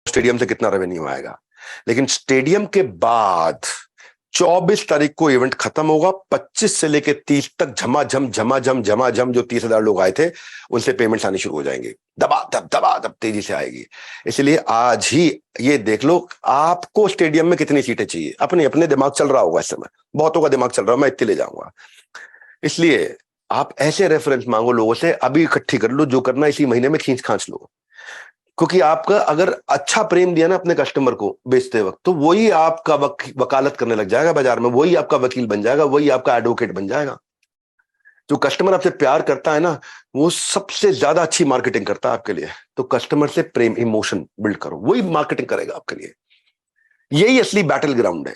Stadium से कितना revenue आएगा। लेकिन स्टेडियम के बाद 24 तारीख को इवेंट खत्म होगा, 25 से लेकर 30 तक झमाझम जो 30,000 लोग आए थे उनसे पेमेंट्स आनी शुरू हो जाएंगी, दबा तेजी से आएगी। इसलिए आज ही ये देख लो आपको स्टेडियम में कितनी सीटें चाहिए। अपने अपने दिमाग चल रहा होगा इस समय, बहुतों का दिमाग चल रहा है मैं इतने ले जाऊंगा। इसलिए आप ऐसे रेफरेंस मांगो लोगों से, अभी इकट्ठी कर लो, जो करना इसी महीने में खींच खांच लो। क्योंकि आपका अगर अच्छा प्रेम दिया ना अपने कस्टमर को बेचते वक्त, तो वही आपका वकालत करने लग जाएगा बाजार में, वही आपका वकील बन जाएगा, वही आपका एडवोकेट बन जाएगा। जो कस्टमर आपसे प्यार करता है ना, वो सबसे ज्यादा अच्छी मार्केटिंग करता है आपके लिए। तो कस्टमर से प्रेम, इमोशन बिल्ड करो, वही मार्केटिंग करेगा आपके लिए। यही असली बैटल ग्राउंड है।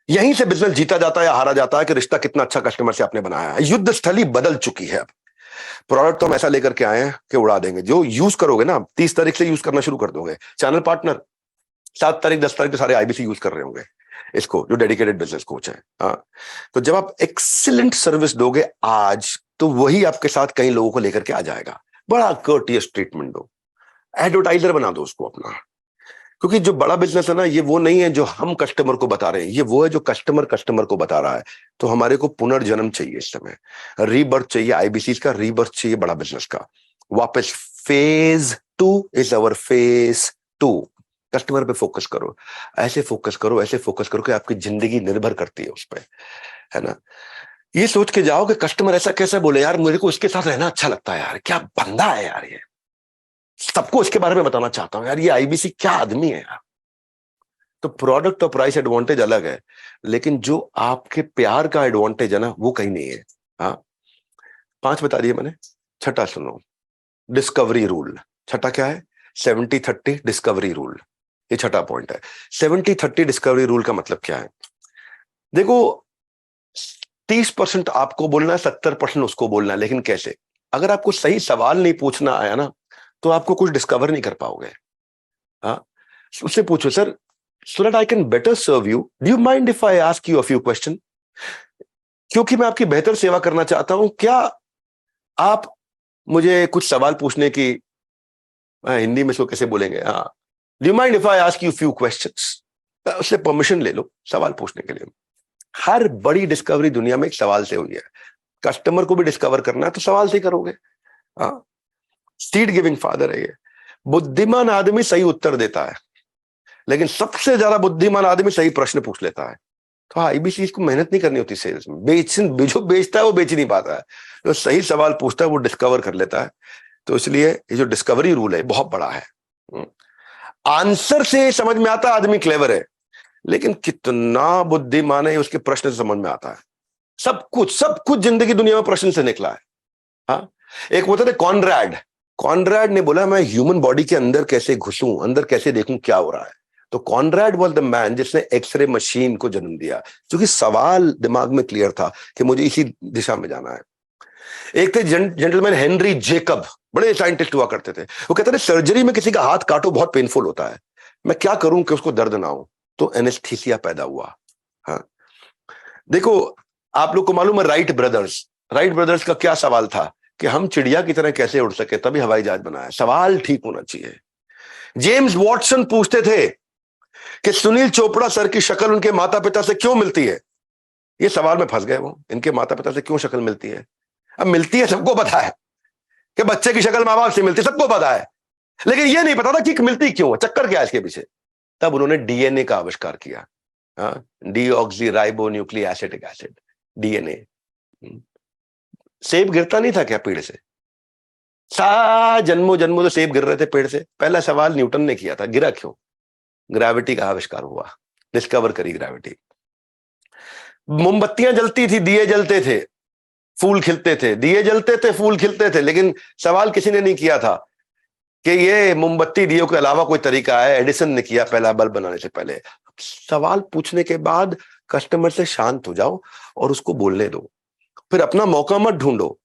यहीं से बिजनेस जीता जाता है या हारा जाता है कि रिश्ता कितना अच्छा कस्टमर से आपने बनाया है। युद्ध स्थली बदल चुकी है। अब प्रोडक्ट तो हम ऐसा लेकर के आए हैं कि उड़ा देंगे। जो यूज करोगे ना, 30 तारीख से यूज करना शुरू कर दोगे। चैनल पार्टनर 7 तारीख 10 तारीख तो सारे आईबीसी यूज कर रहे होंगे इसको, जो डेडिकेटेड बिजनेस कोच है। हाँ, तो जब आप एक्सीलेंट सर्विस दोगे आज, तो वही आपके साथ कई लोगों को लेकर के आ जाएगा। बड़ा कर्टियस ट्रीटमेंट दो, एडवर्टाइजर बना दो उसको अपना। क्योंकि जो बड़ा बिजनेस है ना, ये वो नहीं है जो हम कस्टमर को बता रहे हैं, ये वो है जो कस्टमर को बता रहा है। तो हमारे को पुनर्जन्म चाहिए इस समय, रीबर्थ चाहिए, आईबीसी का रीबर्थ चाहिए बड़ा बिजनेस का वापस। Phase 2 is our phase 2। Customer पे फोकस करो, ऐसे फोकस करो कि आपकी जिंदगी निर्भर करती है उस पर, है ना। ये सोच के जाओ कि कस्टमर ऐसा कैसे बोले, यार मेरे को इसके साथ रहना अच्छा लगता है, यार क्या बंदा है यार, ये सबको इसके बारे में बताना चाहता हूं यार, ये आईबीसी क्या आदमी है यार। तो प्रोडक्ट और प्राइस एडवांटेज अलग है, लेकिन जो आपके प्यार का एडवांटेज है ना, वो कहीं नहीं है। हाँ, 5 बता दिए मैंने। छठा सुनो, डिस्कवरी रूल। छठा क्या है? 70-30 डिस्कवरी रूल। ये छठा पॉइंट है। 70-30 डिस्कवरी रूल का मतलब क्या है? देखो, 30% आपको बोलना है, 70% उसको बोलना है, लेकिन कैसे? अगर आपको सही सवाल नहीं पूछना आया ना, तो आपको कुछ डिस्कवर नहीं कर पाओगे। हाँ, उससे पूछो, sir so that I can better serve you, do you mind if I ask you a few question? क्योंकि मैं आपकी बेहतर सेवा करना चाहता हूं, क्या आप मुझे कुछ सवाल पूछने की, हिंदी में इसको कैसे बोलेंगे, हाँ, do you mind if I ask you few questions? उससे परमिशन ले लो सवाल पूछने के लिए। हर बड़ी डिस्कवरी दुनिया में एक सवाल से हुई है। कस्टमर को भी डिस्कवर करना है तो सवाल से करोगे। हाँ, सीड गिविंग फादर है ये। बुद्धिमान आदमी सही उत्तर देता है, लेकिन सबसे ज्यादा बुद्धिमान आदमी सही प्रश्न पूछ लेता है। तो आईबीसी को मेहनत नहीं करनी होती सेल्स में। जो बेचता है वो बेच नहीं पाता है, जो सही सवाल पूछता है वो डिस्कवर कर लेता है। तो इसलिए ये जो डिस्कवरी रूल है बहुत बड़ा है। आंसर से समझ में आता आदमी क्लेवर है, लेकिन कितना बुद्धिमान है उसके प्रश्न से समझ में आता है। सब कुछ जिंदगी दुनिया में प्रश्न से निकला है। हाँ, एक होता था कॉनराड ने बोला, मैं ह्यूमन बॉडी के अंदर कैसे घुसूं, अंदर कैसे देखूं क्या हो रहा है। तो कॉनराड वाज द मैन जिसने एक्सरे मशीन को जन्म दिया, क्योंकि सवाल दिमाग में क्लियर था कि मुझे इसी दिशा में जाना है। एक थे जेंटलमैन हेनरी जेकब, बड़े साइंटिस्ट हुआ करते थे। वो कहते थे सर्जरी में किसी का हाथ काटो बहुत पेनफुल होता है, मैं क्या करूं कि उसको दर्द ना हो। तो एनेस्थीसिया पैदा हुआ। हाँ, देखो आप लोग को मालूम है राइट ब्रदर्स का क्या सवाल था कि हम चिड़िया की तरह कैसे उड़ सके, तभी हवाई जहाज बनाया। सवाल ठीक होना चाहिए। जेम्स वॉटसन पूछते थे कि सुनील चोपड़ा सर की शक्ल उनके माता पिता से क्यों मिलती है। ये सवाल में फंस गए वो, इनके माता पिता से क्यों शक्ल मिलती है। अब मिलती है, सबको पता है कि बच्चे की शक्ल माँ बाप से मिलती है, सबको पता है, लेकिन ये नहीं पता था कि मिलती क्यों है, चक्कर क्या है इसके पीछे। तब उन्होंने डीएनए का आविष्कार किया। Deoxy ribo nucleic acetic acid, DNA. सेब गिरता नहीं था क्या पेड़ से? जन्मों जन्मों तो सेब गिर रहे थे पेड़ से। पहला सवाल न्यूटन ने किया था, गिरा क्यों? ग्रेविटी का आविष्कार हुआ, डिस्कवर करी ग्रेविटी। मोमबत्तियां जलती थी, दिए जलते थे, फूल खिलते थे, दिए जलते थे, फूल खिलते थे, लेकिन सवाल किसी ने नहीं किया था कि ये मोमबत्ती दियों के अलावा कोई तरीका है। एडिसन ने किया पहला बल्ब बनाने से पहले। सवाल पूछने के बाद कस्टमर से शांत हो जाओ और उसको बोलने दो, फिर अपना मौका मत ढूंढो।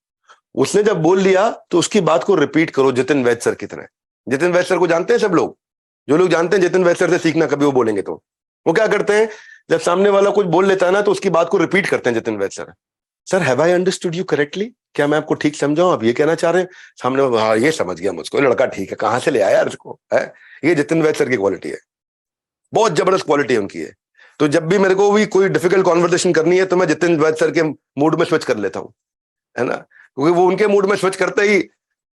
उसने जब बोल लिया तो उसकी बात को रिपीट करो, जितिन वैद सर की तरह। जितिन वैद सर को जानते हैं सब लोग? जो लोग जानते हैं जितिन वैद सर से सीखना, कभी वो बोलेंगे तो वो क्या करते हैं, जब सामने वाला कुछ बोल लेता है ना, तो उसकी बात को रिपीट करते हैं। Jitin Vaid sir, sir have I understood you correctly? क्या मैं आपको ठीक समझाऊं? आप ये कहना चाह रहे हैं सामने? हाँ ये समझ गया मुझको, लड़का ठीक है, कहां से ले आया यार इसको, है? ये जितिन वैद सर की क्वालिटी है, बहुत जबरदस्त क्वालिटी उनकी है। तो जब भी मेरे को भी कोई डिफिकल्ट कॉन्वर्सेशन करनी है तो मैं जितिन वैद सर के मूड में स्विच कर लेता हूँ, है ना, क्योंकि वो उनके मूड में स्विच करते ही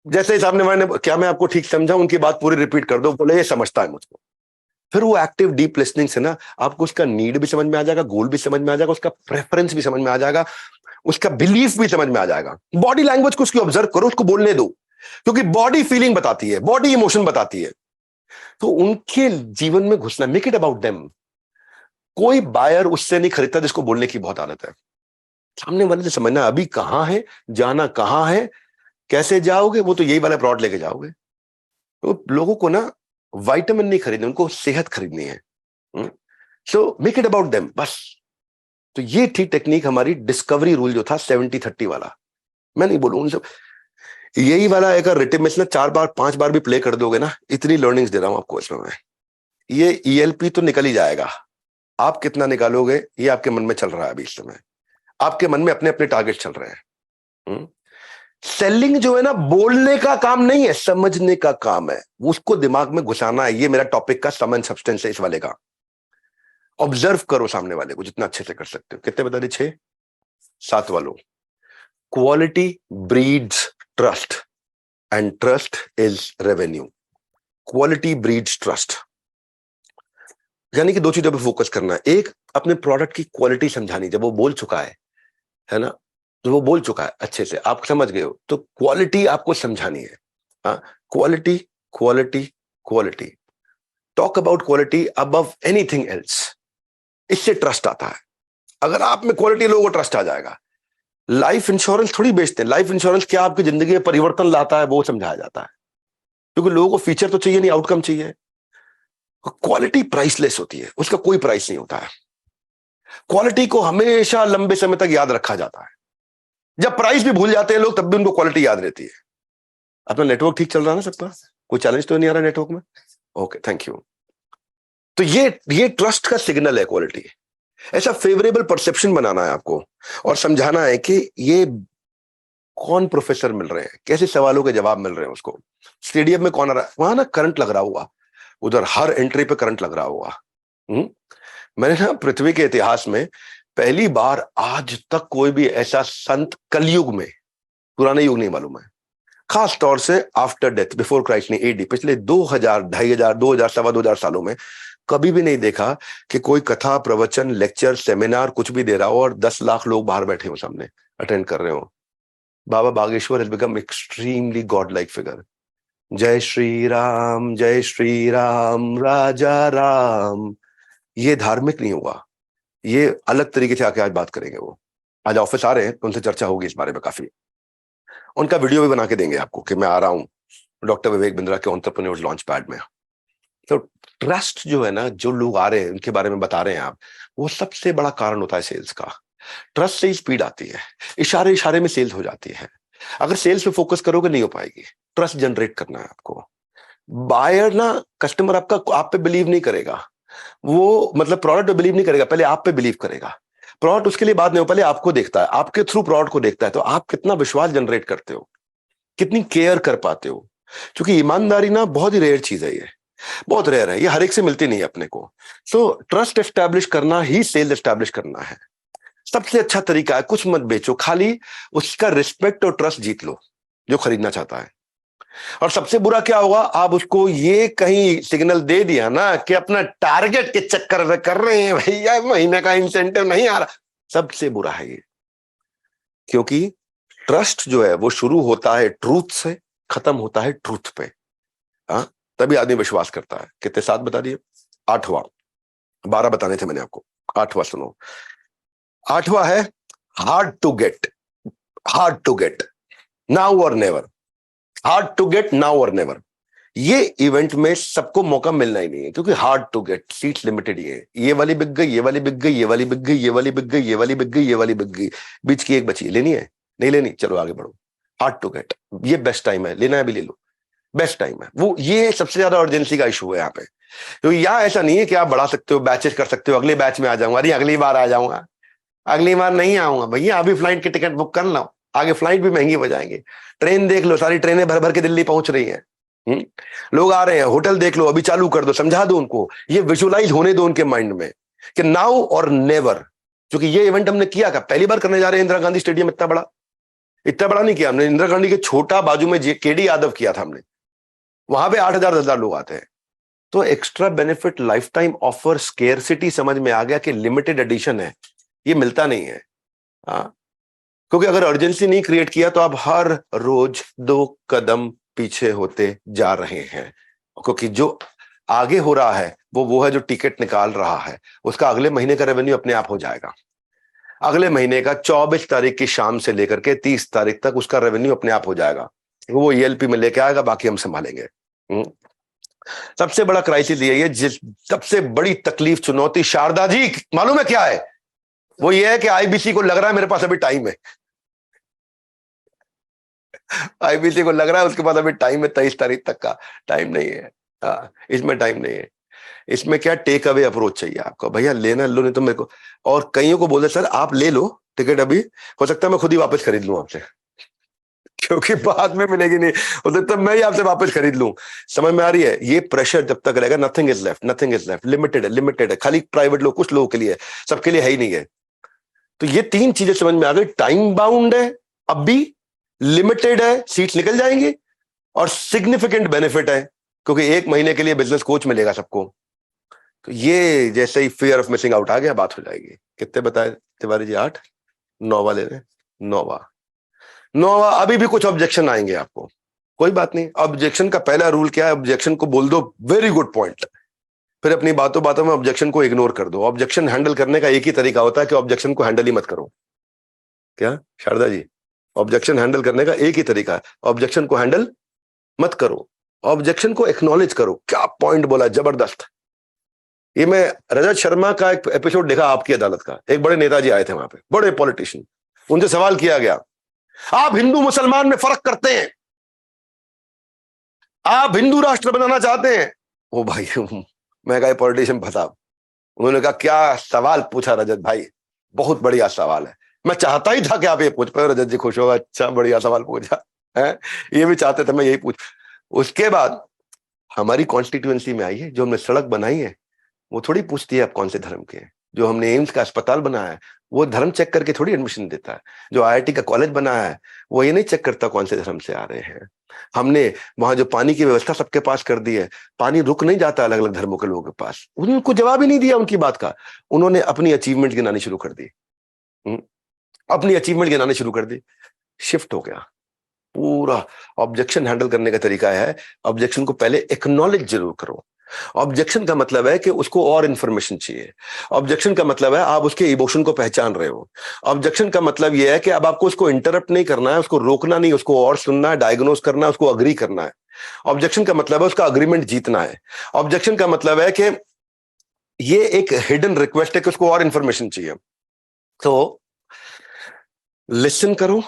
जैसे ही सामने वाले ने क्या मैं आपको ठीक समझा, उनकी बात पूरी रिपीट कर दो, बोले ये समझता है मुझको। फिर वो एक्टिव डीप लिसनिंग से ना आपको उसका नीड भी समझ में आ जाएगा, गोल भी समझ में आ जाएगा, उसका प्रेफरेंस भी समझ में आ जाएगा, उसका बिलीफ भी समझ में आ जाएगा। बॉडी लैंग्वेज को उसकी ऑब्जर्व करो, उसको बोलने दो, क्योंकि बॉडी फीलिंग बताती है, बॉडी इमोशन बताती है। तो उनके जीवन में घुसना, मेक इट अबाउट देम। कोई बायर उससे नहीं खरीदता जिसको बोलने की बहुत आदत है। सामने वाले से समझना अभी कहां है, जाना कहां है, कैसे जाओगे, वो तो यही वाला प्लॉट लेके जाओगे। तो लोगों को ना विटामिन नहीं खरीदनी, उनको सेहत खरीदनी है। So make it about them बस। तो ये थी टेक्निक हमारी, डिस्कवरी रूल जो था 70-30 वाला। मैं नहीं बोलूँ सब, यही वाला अगर रिटिम में 4 बार 5 बार भी प्ले कर दोगे ना, इतनी लर्निंग्स दे रहा हूं आपको इसमें मैं। ये ईएलपी तो निकल ही जाएगा, आप कितना निकालोगे ये आपके मन में चल रहा है अभी इस समय। आपके मन में अपने अपने टारगेट चल रहे हैं। सेलिंग जो है ना, बोलने का काम नहीं है, समझने का काम है, उसको दिमाग में घुसाना है। ये मेरा टॉपिक का सम एंड सब्सटेंस है इस वाले का। ऑब्जर्व करो सामने वाले को जितना अच्छे से कर सकते हो। कितने बता रहे? 6-7 वालों। Quality breeds trust and trust is revenue. Quality breeds trust, यानी कि 2 चीजों पे फोकस करना है। एक, अपने प्रोडक्ट की क्वालिटी समझानी, जब वो बोल चुका है ना, तो वो बोल चुका है अच्छे से, आप समझ गए हो, तो क्वालिटी आपको समझानी है। हाँ, quality quality quality, talk about quality above anything else. इससे ट्रस्ट आता है। अगर आप में क्वालिटी, लोगों को ट्रस्ट आ जाएगा। लाइफ इंश्योरेंस थोड़ी बेचते हैं, लाइफ इंश्योरेंस क्या आपकी जिंदगी में परिवर्तन लाता है वो समझाया जाता है, क्योंकि लोगों को फीचर तो चाहिए नहीं, आउटकम चाहिए। क्वालिटी प्राइसलेस होती है, उसका कोई प्राइस नहीं होता है। क्वालिटी को हमेशा लंबे समय तक याद रखा जाता है। जब प्राइस भी भूल जाते हैं लोग, तब भी उनको क्वालिटी याद रहती है। अपना नेटवर्क ठीक चल रहा है ना सबका? कोई चैलेंज तो नहीं आ रहा नेटवर्क में? Okay, thank you. तो ये ट्रस्ट का सिग्नल है क्वालिटी। ऐसा फेवरेबल परसेप्शन बनाना है आपको, और समझाना है कि ये कौन प्रोफेसर मिल रहे हैं, कैसे सवालों के जवाब मिल रहे हैं उसको। स्टेडियम में कौन आ रहा है, वहां ना करंट लग रहा हुआ, उधर हर एंट्री पे करंट लग रहा हुआ। मैंने ना पृथ्वी के इतिहास में पहली बार आज तक कोई भी ऐसा संत कलयुग में, पुराने युग नहीं मालूम है, खास तौर से आफ्टर डेथ, बिफोर क्राइस्ट नहीं, एडी, पिछले 2000, 2500, 2000, सवा 2000 सालों में कभी भी नहीं देखा कि कोई कथा, प्रवचन, लेक्चर, सेमिनार कुछ भी दे रहा हो और 10 लाख लोग बाहर बैठे हो सामने अटेंड कर रहे हो। बाबा Bageshwar has become extremely god-like figure. जय श्री राम राजा राम। ये धार्मिक नहीं हुआ, ये अलग तरीके से आके आज बात करेंगे। वो आज ऑफिस आ रहे हैं तो उनसे चर्चा होगी इस बारे में काफी। उनका वीडियो भी बना के देंगे आपको कि मैं आ रहा हूं डॉक्टर विवेक बिंद्रा के एंटरप्रेन्योर्स लॉन्च पैड में। तो ट्रस्ट जो है ना, जो लोग आ रहे हैं उनके बारे में बता रहे हैं आप, वो सबसे बड़ा कारण होता है सेल्स का। ट्रस्ट से ही स्पीड आती है, इशारे इशारे में सेल्स हो जाती है। अगर सेल्स पे फोकस करोगे नहीं हो पाएगी। ट्रस्ट जनरेट करना है आपको। बायर ना, कस्टमर आपका आप पे बिलीव नहीं करेगा, वो मतलब प्रोडक्ट पे बिलीव नहीं करेगा, पहले आप पे बिलीव करेगा। प्रोडक्ट उसके लिए बात नहीं हो, पहले आपको देखता है, आपके थ्रू प्रोडक्ट को देखता है। तो आप कितना विश्वास जनरेट करते हो, कितनी केयर कर पाते हो। क्योंकि ईमानदारी ना बहुत ही रेयर चीज है, ये बहुत रेयर है, ये हर एक से मिलती नहीं है अपने को। सो ट्रस्ट एस्टैब्लिश करना ही सेल्स एस्टैब्लिश करना है। सबसे अच्छा तरीका है, कुछ मत बेचो, खाली उसका रिस्पेक्ट और ट्रस्ट जीत लो जो खरीदना चाहता है। और सबसे बुरा क्या होगा, आप उसको ये कहीं सिग्नल दे दिया ना कि अपना टारगेट के चक्कर में कर रहे हैं भैया, महीने का इंसेंटिव नहीं आ रहा। सबसे बुरा है ये, क्योंकि ट्रस्ट जो है वो शुरू होता है ट्रूथ से, खत्म होता है ट्रूथ पे। हाँ, तभी आदमी विश्वास करता है। कितने 7 बता दिए? 8वां, 12 बताने थे मैंने आपको, 8वां सुनो। 8वां है hard to get. Hard to get, now or never. Hard to get, now or never. ये इवेंट में सबको मौका मिलना ही नहीं है, क्योंकि hard to get, seat limited. ये वाली बिक गई, ये वाली बिक गई, ये वाली बिक गई, ये वाली बिक गई, ये वाली बिक गई, ये वाली बिक गई, बीच की एक बची। लेनी है? नहीं लेनी, चलो आगे बढ़ो। हार्ड टू गेट, ये बेस्ट टाइम है, लेना है भी ले लो, बेस्ट टाइम है वो। ये सबसे ज्यादा अर्जेंसी का इशू है यहाँ पे। तो यहाँ ऐसा नहीं है कि आप बढ़ा सकते हो, बैचेस कर सकते हो, अगले बैच में आ जाऊंगा, अरे अगली बार आ जाऊंगा, अगली बार नहीं आऊंगा भैया, अभी फ्लाइट की टिकट बुक कर लो, आगे फ्लाइट भी महंगी हो जाएंगी। ट्रेन देख लो, सारी ट्रेनें भर भर के दिल्ली पहुंच रही हैं। लोग आ रहे हैं। होटल देख लो, अभी चालू कर दो, समझा दो उनको, ये विजुअलाइज होने दो उनके माइंड में कि नाउ और नेवर। क्योंकि ये इवेंट हमने किया क्या, पहली बार करने जा रहे हैं इंदिरा गांधी स्टेडियम। इतना बड़ा नहीं किया हमने। इंदिरा गांधी के छोटा बाजू में केडी यादव किया था हमने, वहां पे 8,000-10,000 लोग आते हैं। तो extra benefit, life time offer, scarcity समझ में आ गया कि लिमिटेड एडिशन है, ये मिलता नहीं है। क्योंकि अगर अर्जेंसी नहीं क्रिएट किया तो आप हर रोज 2 कदम पीछे होते जा रहे हैं। क्योंकि जो आगे हो रहा है वो है जो टिकट निकाल रहा है, उसका अगले महीने का रेवेन्यू अपने आप हो जाएगा। अगले महीने का 24 तारीख की शाम से लेकर के 30 तारीख तक उसका रेवेन्यू अपने आप हो जाएगा। वो ईएलपी में लेके आएगा, बाकी हम संभालेंगे। सबसे बड़ा क्राइसिस ये है, जिस सबसे बड़ी तकलीफ, चुनौती शारदा जी मालूम है क्या है? वो ये है कि आईबीसी को लग रहा है मेरे पास अभी टाइम है। आईबीसी को लग रहा है उसके पास अभी टाइम है, 23 तारीख तक का टाइम नहीं है। इसमें टाइम नहीं है। इसमें क्या टेक अवे अप्रोच चाहिए आपको, भैया लेना लो, नहीं तो मेरे को। और कईयों को बोले सर आप ले लो टिकट, अभी हो सकता है मैं खुद ही वापस खरीद लूं आपसे, क्योंकि बाद में मिलेगी नहीं, हो सकता है मैं ही आपसे वापस खरीद लूं। समझ में आ रही है? ये प्रेशर जब तक रहेगा, nothing is left, nothing is left. Limited है, खाली प्राइवेट लोग, कुछ लोगों के लिए, सबके लिए है ही नहीं है। तो ये 3 चीजें समझ में आ गई। टाइम बाउंड है, अब भी लिमिटेड है, सीट्स निकल जाएंगी, और सिग्निफिकेंट बेनिफिट है क्योंकि 1 महीने के लिए बिजनेस कोच मिलेगा सबको। तो ये जैसे ही फियर ऑफ मिसिंग आउट आ गया, बात हो जाएगी। कितने बताए तिवारी जी? 8, 9 ले रहे, 9। अभी भी कुछ ऑब्जेक्शन आएंगे आपको, कोई बात नहीं। ऑब्जेक्शन का पहला रूल क्या है? ऑब्जेक्शन को बोल दो वेरी गुड पॉइंट, फिर अपनी बातों बातों में ऑब्जेक्शन को इग्नोर कर दो। ऑब्जेक्शन हैंडल करने का एक ही तरीका होता है कि ऑब्जेक्शन को हैंडल ही मत करो। क्या शारदा जी? ऑब्जेक्शन हैंडल करने का एक ही तरीका है, ऑब्जेक्शन को हैंडल मत करो, ऑब्जेक्शन को एक्नॉलेज करो। क्या पॉइंट बोला, जबरदस्त। ये मैं रजत शर्मा का एक एपिसोड देखा आपकी अदालत का, एक बड़े नेताजी आए थे वहां पे, बड़े पॉलिटिशियन, उनसे सवाल किया गया, आप हिंदू मुसलमान में फर्क करते हैं, आप हिंदू राष्ट्र बनाना चाहते हैं? ओ भाई, मैं कहा पॉलिटिशियन फंसा। उन्होंने कहा क्या सवाल पूछा रजत भाई, बहुत बढ़िया सवाल है, मैं चाहता ही था कि आप ये पूछ पाए। रजत जी खुश होगा, अच्छा बढ़िया सवाल पूछा है, ये भी चाहते थे मैं यही पूछ। उसके बाद हमारी कॉन्स्टिट्यूएंसी में आई है, जो हमने सड़क बनाई है वो थोड़ी पूछती है आप कौन से धर्म के हैं। जो हमने एम्स का अस्पताल बनाया है वो धर्म चेक करके थोड़ी एडमिशन देता है। जो आईआईटी का कॉलेज बनाया है वो ये नहीं चेक करता कौन से धर्म से आ रहे हैं। हमने वहां जो पानी की व्यवस्था सबके पास कर दी है, पानी रुक नहीं जाता अलग अलग धर्मों के लोगों के पास। उनको जवाब ही नहीं दिया उनकी बात का, उन्होंने अपनी अचीवमेंट गिनानी शुरू कर दी। अपनी अचीवमेंट गिनानी शुरू कर दी, शिफ्ट हो गया पूरा। ऑब्जेक्शन हैंडल करने का तरीका है, ऑब्जेक्शन को पहले एक्नॉलेज जरूर करो। ऑब्जेक्शन का मतलब है कि उसको और इंफॉर्मेशन चाहिए। ऑब्जेक्शन का मतलब है आप उसके इमोशन को पहचान रहे हो। ऑब्जेक्शन का मतलब यह है कि अब आपको उसको इंटरप्ट नहीं करना है, उसको रोकना नहीं, उसको और सुनना है, डायग्नोस करना है, उसको अग्री करना है। ऑब्जेक्शन का मतलब है उसका अग्रीमेंट जीतना है। ऑब्जेक्शन का मतलब है कि ये एक हिडन रिक्वेस्ट है कि उसको और इंफॉर्मेशन चाहिए। तो लिसन करो,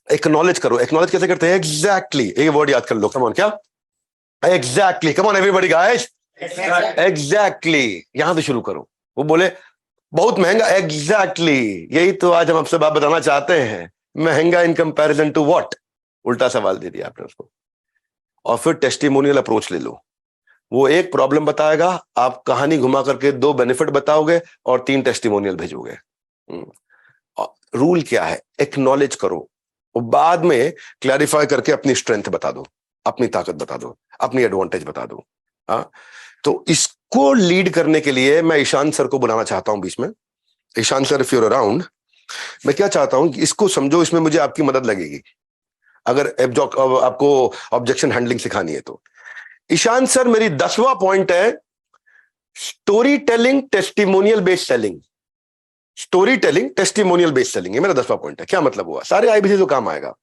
एक्नॉलेज करो। एक्नॉलेज कैसे करते हैं? एग्जैक्टली, एक वर्ड याद कर लो, कम ऑन। क्या? Exactly, come on everybody guys, exactly. यहां से शुरू करो। वो बोले बहुत महंगा, एग्जैक्टली, यही तो आज हम आपसे बात बताना चाहते हैं। महंगा इन कंपैरिजन टू व्हाट? उल्टा सवाल दे दिया आपने उसको। और फिर टेस्टिमोनियल अप्रोच ले लो। वो एक प्रॉब्लम बताएगा, आप कहानी घुमा करके 2 बेनिफिट बताओगे और 3 टेस्टिमोनियल भेजोगे। रूल क्या है? एक्नॉलेज करो, और बाद में क्लैरिफाई करके अपनी स्ट्रेंथ बता दो, अपनी ताकत बता दो, अपनी एडवांटेज बता दो। हाँ, तो इसको लीड करने के लिए मैं ईशान सर को बुलाना चाहता हूं बीच में। Ishan sir, if you're around, मैं क्या चाहता हूं कि इसको समझो, इसमें मुझे आपकी मदद लगेगी अगर आपको ऑब्जेक्शन हैंडलिंग सिखानी है तो। ईशान सर, मेरी 10वां पॉइंट है story telling testimonial based selling. Story telling testimonial based selling, ये मेरा 10वां पॉइंट है। क्या मतलब हुआ? सारे आईबीसी जो काम आएगा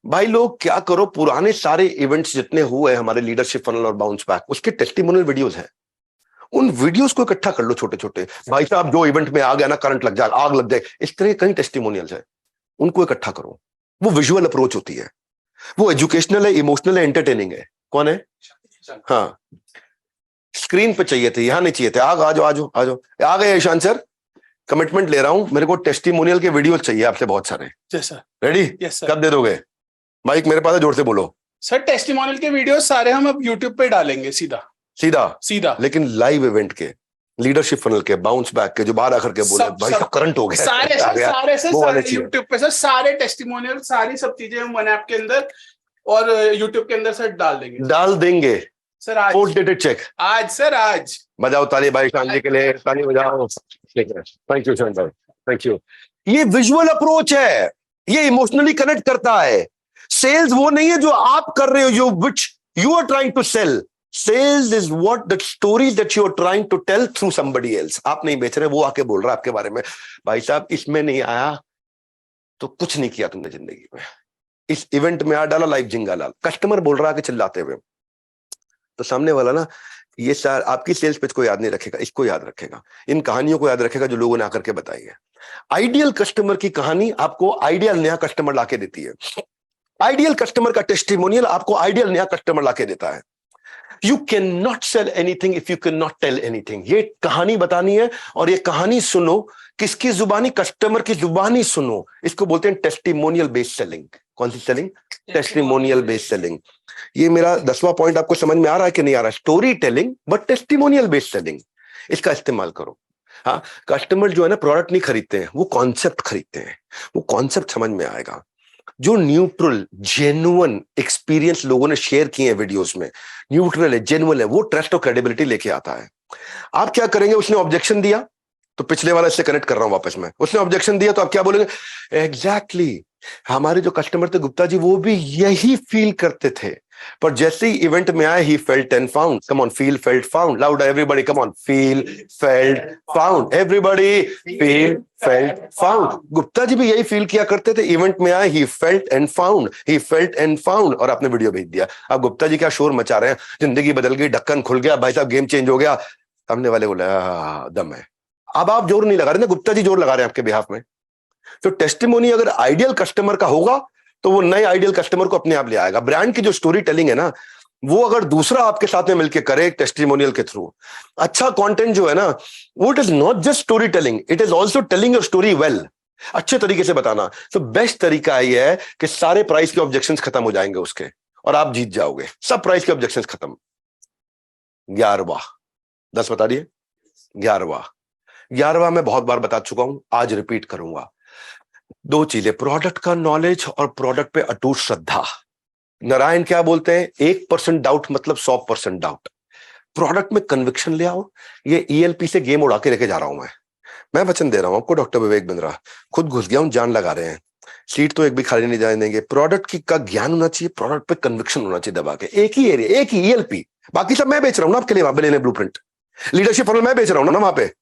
भाई। लोग क्या करो, पुराने सारे इवेंट्स जितने हुए हमारे लीडरशिप फनल और बाउंस बैक, उसके टेस्टिमोनियल वीडियोस हैं। उन वीडियोस को इकट्ठा कर लो, छोटे छोटे। भाई साहब जो इवेंट में आ गया ना, करंट लग जाए, आग लग जाए, इस तरह कई टेस्टिमोनियल्स है, उनको इकट्ठा करो। वो विजुअल अप्रोच होती है, वो एजुकेशनल है, इमोशनल है, एंटरटेनिंग है। कौन है? हाँ, स्क्रीन पे चाहिए थे, यहां नहीं चाहिए थे। आ जाओ, आ जाओ, आ जाओ। आ गए ईशान सर, कमिटमेंट ले रहा हूं, मेरे को टेस्टिमोनियल के वीडियो चाहिए आपसे बहुत सारे। रेडी? Yes sir. कब दे दोगे? माइक मेरे पास है, जोर से बोलो। सर टेस्टिमोनियल के वीडियो सारे हम अब यूट्यूब पे डालेंगे सीधा सीधा सीधा। लेकिन लाइव इवेंट के, लीडरशिप फनल के, बाउंस बैक के, जो बाहर आकर के बोले भाई साहब करंट हो गया, सारे आ गया, वो वाले सारे चाहिए। यूट्यूब पे सर सारे टेस्टिमोनियल, सारी सब चीजें हम वन ऐप के अंदर और यूट्यूब के अंदर सर डाल देंगे सर। आज पोस्ट चेक, आज सर आज बजाओ ताली भाई शान जी के लिए, ताली बजाओ। थैंक यू शान भाई, थैंक यू। ये विजुअल अप्रोच है, ये इमोशनली कनेक्ट करता है। सेल्स वो नहीं है जो आप कर रहे हो, जो which you are trying to sell. Sales is what the story that you are trying to tell through somebody else. आप नहीं बेच रहे, वो आके बोल रहा है आपके बारे में, भाई साहब इसमें नहीं आया तो कुछ नहीं किया तुमने जिंदगी में। इस इवेंट में आ डाला, लाइव जिंगा लाल, कस्टमर बोल रहा है कि चिल्लाते हुए, तो सामने वाला ना ये सर आपकी सेल्स पेज को याद नहीं रखेगा, इसको याद रखेगा, इन कहानियों को याद रखेगा जो लोगों ने आकर के बताई है। आइडियल कस्टमर की कहानी आपको आइडियल नया कस्टमर लाके देती है। आइडियल कस्टमर का टेस्टिमोनियल आपको आइडियल नया कस्टमर लाके देता है। You can not sell anything if you can not tell anything. ये कहानी बतानी है और ये कहानी सुनो, किसकी जुबानी? कस्टमर की जुबानी सुनो। इसको बोलते हैं टेस्टिमोनियल बेस्ड सेलिंग। कौन सी सेलिंग? Testimonial based selling. ये मेरा 10वां पॉइंट आपको समझ में आ रहा है कि नहीं आ रहा है? Story telling but testimonial based selling, इसका इस्तेमाल करो। हाँ, कस्टमर जो है ना प्रोडक्ट नहीं खरीदते हैं, वो कॉन्सेप्ट खरीदते हैं। वो कॉन्सेप्ट समझ में आएगा। जो न्यूट्रल जेन्युइन एक्सपीरियंस लोगों ने शेयर किए हैं वीडियोस में, न्यूट्रल है, जेन्युइन है, वो ट्रस्ट और क्रेडिबिलिटी लेके आता है। आप क्या करेंगे? उसने ऑब्जेक्शन दिया तो पिछले वाला इससे कनेक्ट कर रहा हूं वापस में, उसने ऑब्जेक्शन दिया तो आप क्या बोलेंगे? एग्जैक्टली हमारे जो कस्टमर थे गुप्ता जी, वो भी यही फील करते थे, पर जैसे ही इवेंट में आए ही felt and found. Come on, feel felt found, loud everybody, come on, feel felt found, everybody feel felt found. Gupta ji भी यही फील किया करते थे, इवेंट में आए ही फेल्ट एंड फाउंड, ही फेल्ट एंड फाउंड, और आपने वीडियो भेज दिया। अब गुप्ता जी क्या शोर मचा रहे हैं, जिंदगी बदल गई, ढक्कन खुल गया, भाई साहब गेम चेंज हो गया। सामने वाले बोले दम है। अब आप जोर नहीं लगा रहे ना, गुप्ता जी जोर लगा रहे हैं आपके बिहाफ में। तो टेस्टिमोनी अगर आइडियल कस्टमर का होगा तो वो नए आइडियल कस्टमर को अपने आप ले आएगा। ब्रांड की जो स्टोरी टेलिंग है ना, वो अगर दूसरा आपके साथ में मिलकर करे टेस्टिमोनियल के थ्रू, अच्छा कंटेंट जो है ना, वो it is not just story telling, it is also telling your story well, अच्छे तरीके से बताना। तो बेस्ट तरीका ये है कि सारे प्राइस के ऑब्जेक्शंस खत्म हो जाएंगे उसके, और आप जीत जाओगे। सब प्राइस के ऑब्जेक्शंस खत्म। 11वां, 10 बता दिए, 11वां मैं बहुत बार बता चुका हूं, आज रिपीट करूंगा। 2 चीजें, प्रोडक्ट का नॉलेज और प्रोडक्ट पे अटूट श्रद्धा। नारायण क्या बोलते हैं? 1% डाउट मतलब 100% डाउट। प्रोडक्ट में कन्विक्शन ले आओ। ये ईएलपी से गेम उड़ा के लेके जा रहा हूं मैं वचन दे रहा हूं आपको, डॉक्टर विवेक बिंद्रा, खुद घुस गया हूं, जान लगा रहे हैं, सीट तो एक भी खाली नहीं जाने देंगे। प्रोडक्ट की का ज्ञान होना चाहिए, प्रोडक्ट पे कन्विक्शन होना चाहिए दबा के। एक ही एरिया, एक ही ईएलपी, बाकी सब मैं बेच रहा हूं ना आपके लिए। वहां पे लेने ब्लूप्रिंट, लीडरशिप फनल मैं बेच रहा हूं ना वहां पे।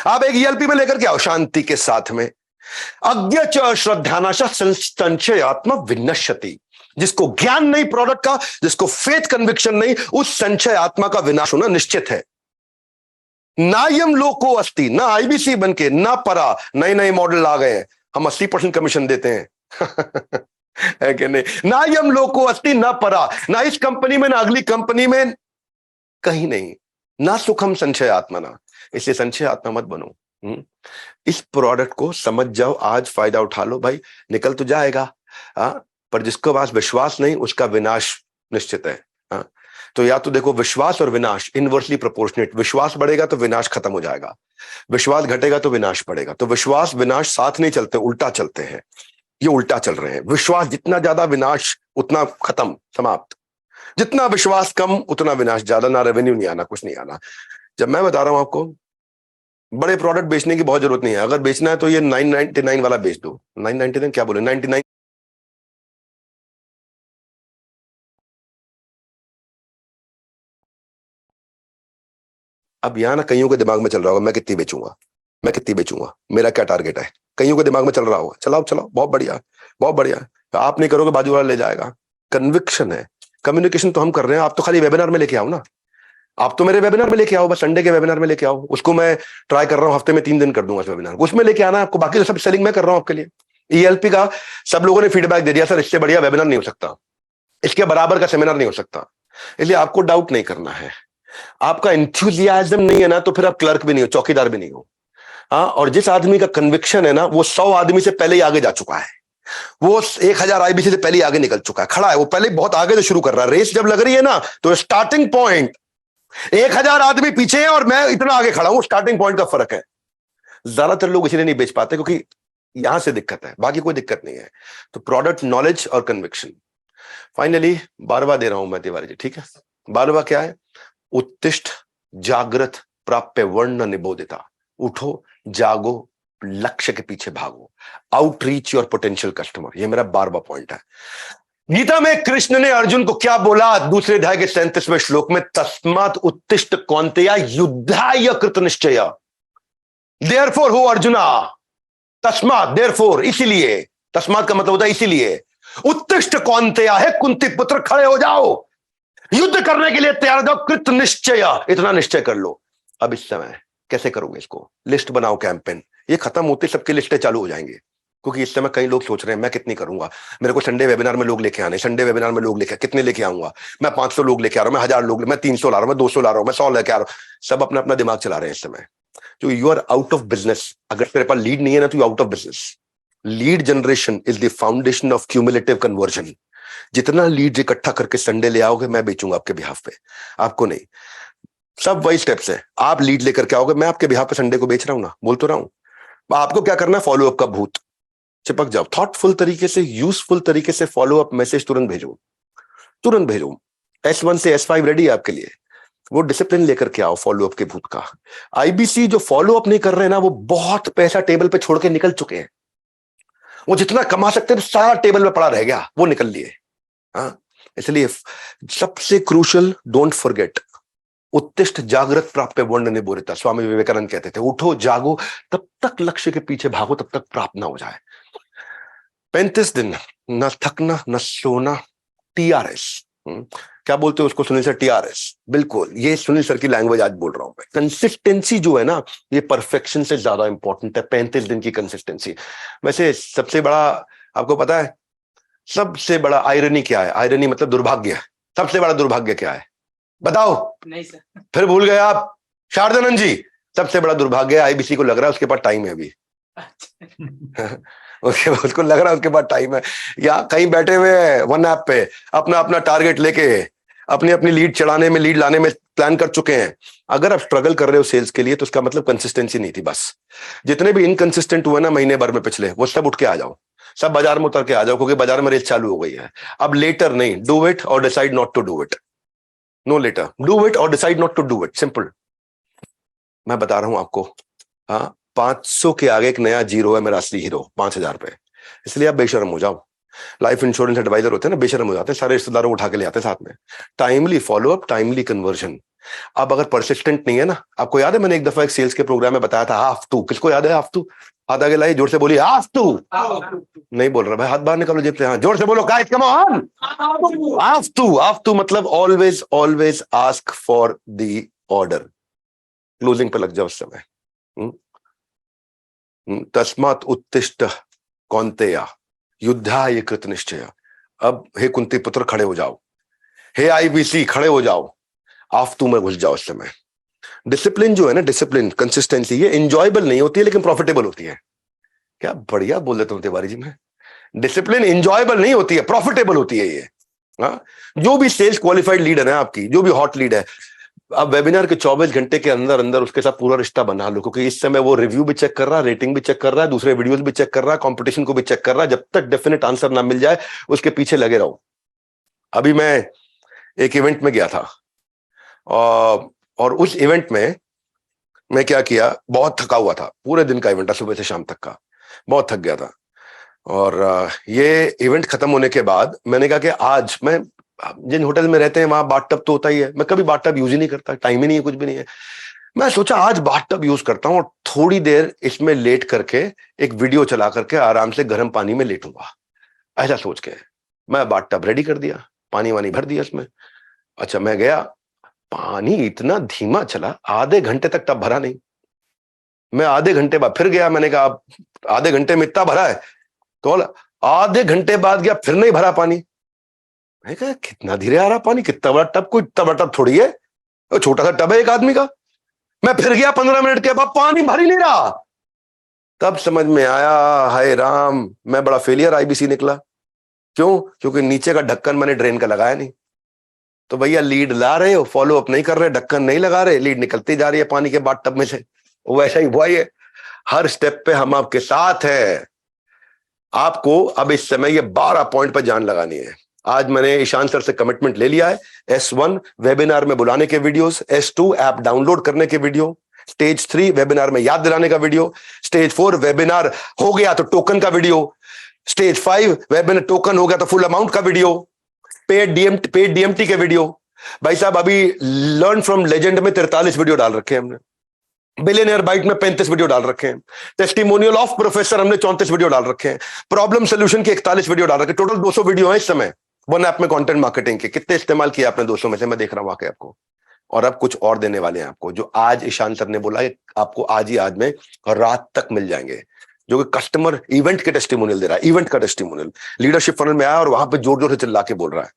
आप एक ईएलपी में लेकर के आओ शांति के साथ में। अज्ञ च श्रद्धानाशा संशयात्मा विनश्यति। जिसको ज्ञान नहीं प्रोडक्ट का, जिसको फेथ कन्विक्शन नहीं, उस संशय आत्मा का विनाश होना निश्चित है। ना यम लोको अस्ति, ना आईबीसी बनके, ना परा, नए नए मॉडल आ गए हैं, हम 80% कमीशन देते हैं है कि नहीं? ना यम लोको अस्ति, ना परा, ना इस कंपनी में, ना अगली कंपनी में, कहीं नहीं। ना सुखम संशय आत्मा ना, इसलिए संशय आत्मा मत बनो। इस प्रोडक्ट को समझ जाओ, आज फायदा उठा लो भाई, निकल तो जाएगा। पर जिसको पास विश्वास नहीं, उसका विनाश निश्चित है। तो या तो देखो, विश्वास और विनाश इनवर्सली प्रोपोर्शनेट। विश्वास बढ़ेगा तो विनाश खत्म हो जाएगा, विश्वास घटेगा तो विनाश बढ़ेगा। तो विश्वास विनाश साथ नहीं चलते, उल्टा चलते हैं। ये उल्टा चल रहे हैं। विश्वास जितना ज्यादा, विनाश उतना खत्म, समाप्त। जितना विश्वास कम, उतना विनाश ज्यादा। ना रेवेन्यू नहीं आना, कुछ नहीं आना। जब मैं बता रहा हूं आपको, बड़े प्रोडक्ट बेचने की बहुत जरूरत नहीं है। अगर बेचना है तो ये 999 वाला बेच दो। 999 क्या बोले, 99। अब यहां ना कईयों के दिमाग में चल रहा होगा, मैं कितनी बेचूंगा, मैं कितनी बेचूंगा, मेरा क्या टारगेट है। कईयों के दिमाग में चल रहा होगा। चलाओ चलाओ, बहुत बढ़िया, बहुत बढ़िया। आप नहीं करोगे, बाजू वाला ले जाएगा। कन्विक्शन है। कम्युनिकेशन तो हम कर रहे हैं, आप तो खाली वेबिनार में लेके आओ ना। आप तो मेरे वेबिनार में लेके आओ, बस संडे के वेबिनार में लेके आओ। उसको मैं ट्राई कर रहा हूं, हफ्ते में 3 दिन कर दूंगा इस वेबिनार को, उसमें लेके आना आपको। बाकी तो सब सेलिंग मैं कर रहा हूं आपके लिए। ईएलपी का सब लोगों ने फीडबैक दे दिया, सर इससे बढ़िया वेबिनार नहीं हो सकता, इसके बराबर का सेमिनार नहीं हो सकता। इसलिए आपको डाउट नहीं करना है। आपका एंथुसियाज्म नहीं है ना, तो फिर आप क्लर्क भी नहीं हो, चौकीदार भी नहीं हो। हाँ, और जिस आदमी का कन्विक्शन है ना, वो 100 आदमी से पहले ही आगे जा चुका है, वो 1000 आईबीसी से पहले ही आगे निकल चुका है, खड़ा है, वो पहले बहुत आगे से शुरू कर रहा है। रेस जब लग रही है ना, तो स्टार्टिंग पॉइंट 1000 आदमी पीछे है और मैं इतना आगे खड़ा हूं, स्टार्टिंग पॉइंट का फर्क है। ज्यादातर लोग इसलिए नहीं बेच पाते क्योंकि यहां से दिक्कत है, बाकी कोई दिक्कत नहीं है। तो प्रोडक्ट नॉलेज और कन्विक्शन। फाइनली 12वां दे रहा हूं मैं तिवारी जी, ठीक है? 12वां क्या है? उत्तिष्ठ जागृत प्राप्य वर्ण निबोधिता। उठो, जागो, लक्ष्य के पीछे भागो, आउटरीच योर पोटेंशियल कस्टमर। ये मेरा 12वां पॉइंट है। गीता में कृष्ण ने अर्जुन को क्या बोला? दूसरे अध्याय के 37वें श्लोक में, तस्मात् उत्तिष्ठ कौन्तेय युद्धाय कृत निश्चय। देयरफॉर हो अर्जुना, तस्मात् देयरफॉर, इसीलिए, तस्मात् का मतलब होता है इसीलिए। उत्तिष्ठ कौन्तेय है कुंती पुत्र, खड़े हो जाओ, युद्ध करने के लिए तैयार हो जाओ, कृत निश्चय, इतना निश्चय कर लो। अब इस समय कैसे करोगे इसको? लिस्ट बनाओ, कैंपेन। ये खत्म होते सबकी लिस्टें चालू हो जाएंगे, क्योंकि इस समय कई लोग सोच रहे हैं मैं कितनी करूंगा, मेरे को संडे वेबिनार में लोग लेके आने, संडे वेबिनार में लोग लेके, कितने लेके आऊंगा मैं? 500 लोग लेके आ रहा हूं, मैं 1000 लोग, मैं 300 ला रहा हूं, मैं 200 ला रहा हूं, मैं 100 लेके आ रहा हूं। सब अपना अपना दिमाग चला रहे हैं इस समय। तो you are out of business. अगर तेरे पास लीड नहीं है ना, तो you out of business. Lead generation is the foundation of cumulative conversion. जितना लीड इकट्ठा करके संडे ले आओगे, मैं बेचूंगा आपके बिहाफ पे, आपको नहीं। सब वही स्टेप्स है। आप लीड लेकर के आओगे, मैं आपके बिहाफ पे संडे को बेच रहा हूं ना, बोल तो रहा हूं। आपको क्या करना है? फॉलोअप का भूत, चिपक जाओ, थॉटफुल तरीके से, यूजफुल तरीके से फॉलो अप मैसेज तुरंत भेजो, तुरंत भेजो। S1 से S5 रेडी है आपके लिए। वो डिसिप्लिन लेकर के आओ फॉलो अप के भूत का। आईबीसी जो फॉलो अप नहीं कर रहे हैं ना, वो बहुत पैसा टेबल पे छोड़ के निकल चुके हैं। वो जितना कमा सकते थे सारा टेबल पे पड़ा रह गया, वो निकल लिए। हाँ, इसलिए सबसे क्रूशल, डोंट फॉरगेट, उत्तिष्ठ जागृत प्राप्य वर्ण निबोधिता। स्वामी विवेकानंद कहते थे, उठो जागो, तब तक लक्ष्य के पीछे भागो, तब तक प्राप्त ना हो जाए। 35 दिन न थकना न सोना, TRS। क्या बोलते हो उसको सुनील सर? TRS। बिल्कुल, ये सुनील सर की लैंग्वेज आज बोल रहा हूं मैं। कंसिस्टेंसी जो है ना, ये परफेक्शन से ज्यादा इंपॉर्टेंट है। 35 दिन की कंसिस्टेंसी। वैसे सबसे बड़ा, आपको पता है सबसे बड़ा आयरनी क्या है? आयरनी मतलब दुर्भाग्य। सबसे बड़ा दुर्भाग्य क्या है बताओ? नहीं सर। फिर भूल गए आप? शारदानंद जी, सबसे बड़ा दुर्भाग्य आईबीसी को लग रहा है उसके पास टाइम है अभी। उसको लग रहा है उसके पास टाइम है, या कहीं बैठे हुए हैं वन ऐप पे, अपना अपना टारगेट लेके, अपनी अपनी लीड चढ़ाने में, लीड लाने में प्लान कर चुके हैं। अगर आप स्ट्रगल कर रहे हो सेल्स के लिए, तो उसका मतलब कंसिस्टेंसी नहीं थी बस। जितने भी इनकंसिस्टेंट हुए ना महीने भर में पिछले, वो सब उठ के आ जाओ, सब बाजार में उतर के आ जाओ, क्योंकि बाजार में रेस चालू हो गई है। अब लेटर नहीं, do it or decide not to do it. No later, do it or decide not to do it, simple. मैं बता रहा हूं आपको, हाँ, 500 के आगे एक नया जीरो है मेरा असली हीरो, 5000 पे। इसलिए आप बेशर्म हो जाओ। लाइफ इंश्योरेंस एडवाइजर होते हैं ना, बेशर्म हो जाते हैं, सारे रिश्तेदारों को उठा के ले आते हैं साथ में। Timely follow up, timely conversion. अब अगर परसिस्टेंट नहीं है ना, आपको याद है मैंने एक दफा एक सेल्स के प्रोग्राम में बताया था, हाफ टू। किसको याद है हाफ टू? हाथ आगे लाइए, जोर से बोलिए, हाफ टू। नहीं बोल रहा भाई, हाथ बाहर निकालो जेब से, हाँ जोर से बोलो, guys come on, have to. Have to मतलब always always ask for the order. Closing पे लग जाओ उस समय। तस्मात् उत्तिष्ठ कौन्तेय युद्धाय कृत निश्चय। अब हे कुंती पुत्र खड़े हो जाओ, हे आईबीसी खड़े हो जाओ, आफ्तू में घुस जाओ। इस समय डिसिप्लिन जो है ना, डिसिप्लिन, कंसिस्टेंसी, ये इंजॉयबल नहीं होती है लेकिन प्रॉफिटेबल होती है। क्या बढ़िया बोल देता हूं तिवारी जी मैं। डिसिप्लिन इंजॉयबल नहीं होती है, प्रॉफिटेबल होती है ये। हाँ, जो भी सेल्स क्वालिफाइड लीड है ना आपकी, जो भी हॉट लीड है, अब वेबिनार के 24 घंटे के अंदर अंदर उसके साथ पूरा रिश्ता बना लो, क्योंकि इस समय वो रिव्यू भी चेक कर रहा है, रेटिंग भी चेक कर रहा है, दूसरे वीडियोस भी चेक कर रहा है, कंपटीशन को भी चेक कर रहा है। जब तक डेफिनेट आंसर ना मिल जाए, उसके पीछे लगे रहो। अभी मैं एक इवेंट में गया था, और उस इवेंट में मैं क्या किया, बहुत थका हुआ था, पूरे दिन का इवेंट था, सुबह से शाम तक का, बहुत थक गया था। और ये इवेंट खत्म होने के बाद मैंने कहा कि आज मैं, जिन होटल में रहते हैं वहां बाथटब तो होता ही है, मैं कभी बाथटब यूज ही नहीं करता, टाइम ही नहीं है, कुछ भी नहीं है। मैं सोचा आज बाथटब यूज करता हूं और थोड़ी देर इसमें लेट करके एक वीडियो चला करके आराम से गर्म पानी में लेटूंगा। ऐसा सोच के मैं बाथटब रेडी कर दिया, पानी वानी भर दिया इसमें। अच्छा, मैं गया, पानी इतना धीमा चला, आधे घंटे तक टब भरा नहीं। मैं आधे घंटे बाद फिर गया, मैंने कहा आधे घंटे में इतना भरा है, तो आधे घंटे बाद गया, फिर नहीं भरा पानी। मैं कहा कितना धीरे आ रहा पानी, कितना बड़ा टब, कोई इतना बड़ा टब थोड़ी है, छोटा सा टब है एक आदमी का। मैं फिर गया 15 मिनट के बाद, पानी भर ही नहीं रहा। तब समझ में आया, हाय राम, मैं बड़ा फेलियर आईबीसी निकला। क्यों? क्योंकि नीचे का ढक्कन मैंने ड्रेन का लगाया नहीं। तो भैया लीड ला रहे हो, फॉलो अप नहीं कर रहे, ढक्कन नहीं लगा रहे, लीड निकलती जा रही है पानी के बाद टब में से। वैसा ही हुआ ये, हर स्टेप पे हम आपके साथ हैं। आपको अब इस समय ये 12 पॉइंट पर जान लगानी है। आज मैंने ईशान सर से कमिटमेंट ले लिया है। S1 वेबिनार में बुलाने के वीडियोस, S2 ऐप डाउनलोड करने के वीडियो, स्टेज 3 वेबिनार में याद दिलाने का वीडियो, स्टेज 4 वेबिनार हो गया तो टोकन का वीडियो, स्टेज 5 वेबिनार टोकन हो गया तो फुल अमाउंट का वीडियो, पेड डीएमटी के वीडियो। भाई साहब अभी लर्न फ्रॉम लेजेंड में 43 वीडियो डाल रखे हैं हमने, बिलियनियर बाइट में 35 वीडियो डाल रखे हैं, टेस्टिमोनियल ऑफ प्रोफेसर हमने 34 वीडियो डाल रखे हैं, प्रॉब्लम सोल्यूशन के 41 वीडियो डाल रखे, टोटल 200 वीडियो है इस समय वन ऐप में कंटेंट मार्केटिंग के। कितने इस्तेमाल किया आपने 200 में से? मैं देख रहा हूं आके आपको। और अब कुछ और देने वाले हैं आपको, जो आज ईशान सर ने बोला है आपको आज ही आज में रात तक मिल जाएंगे, जो कि कस्टमर इवेंट के टेस्टिमोनियल दे रहा है, इवेंट का टेस्टिमोनियल लीडरशिप फनल में आया और वहां पे जोर जोर से चिल्ला के बोल रहा है।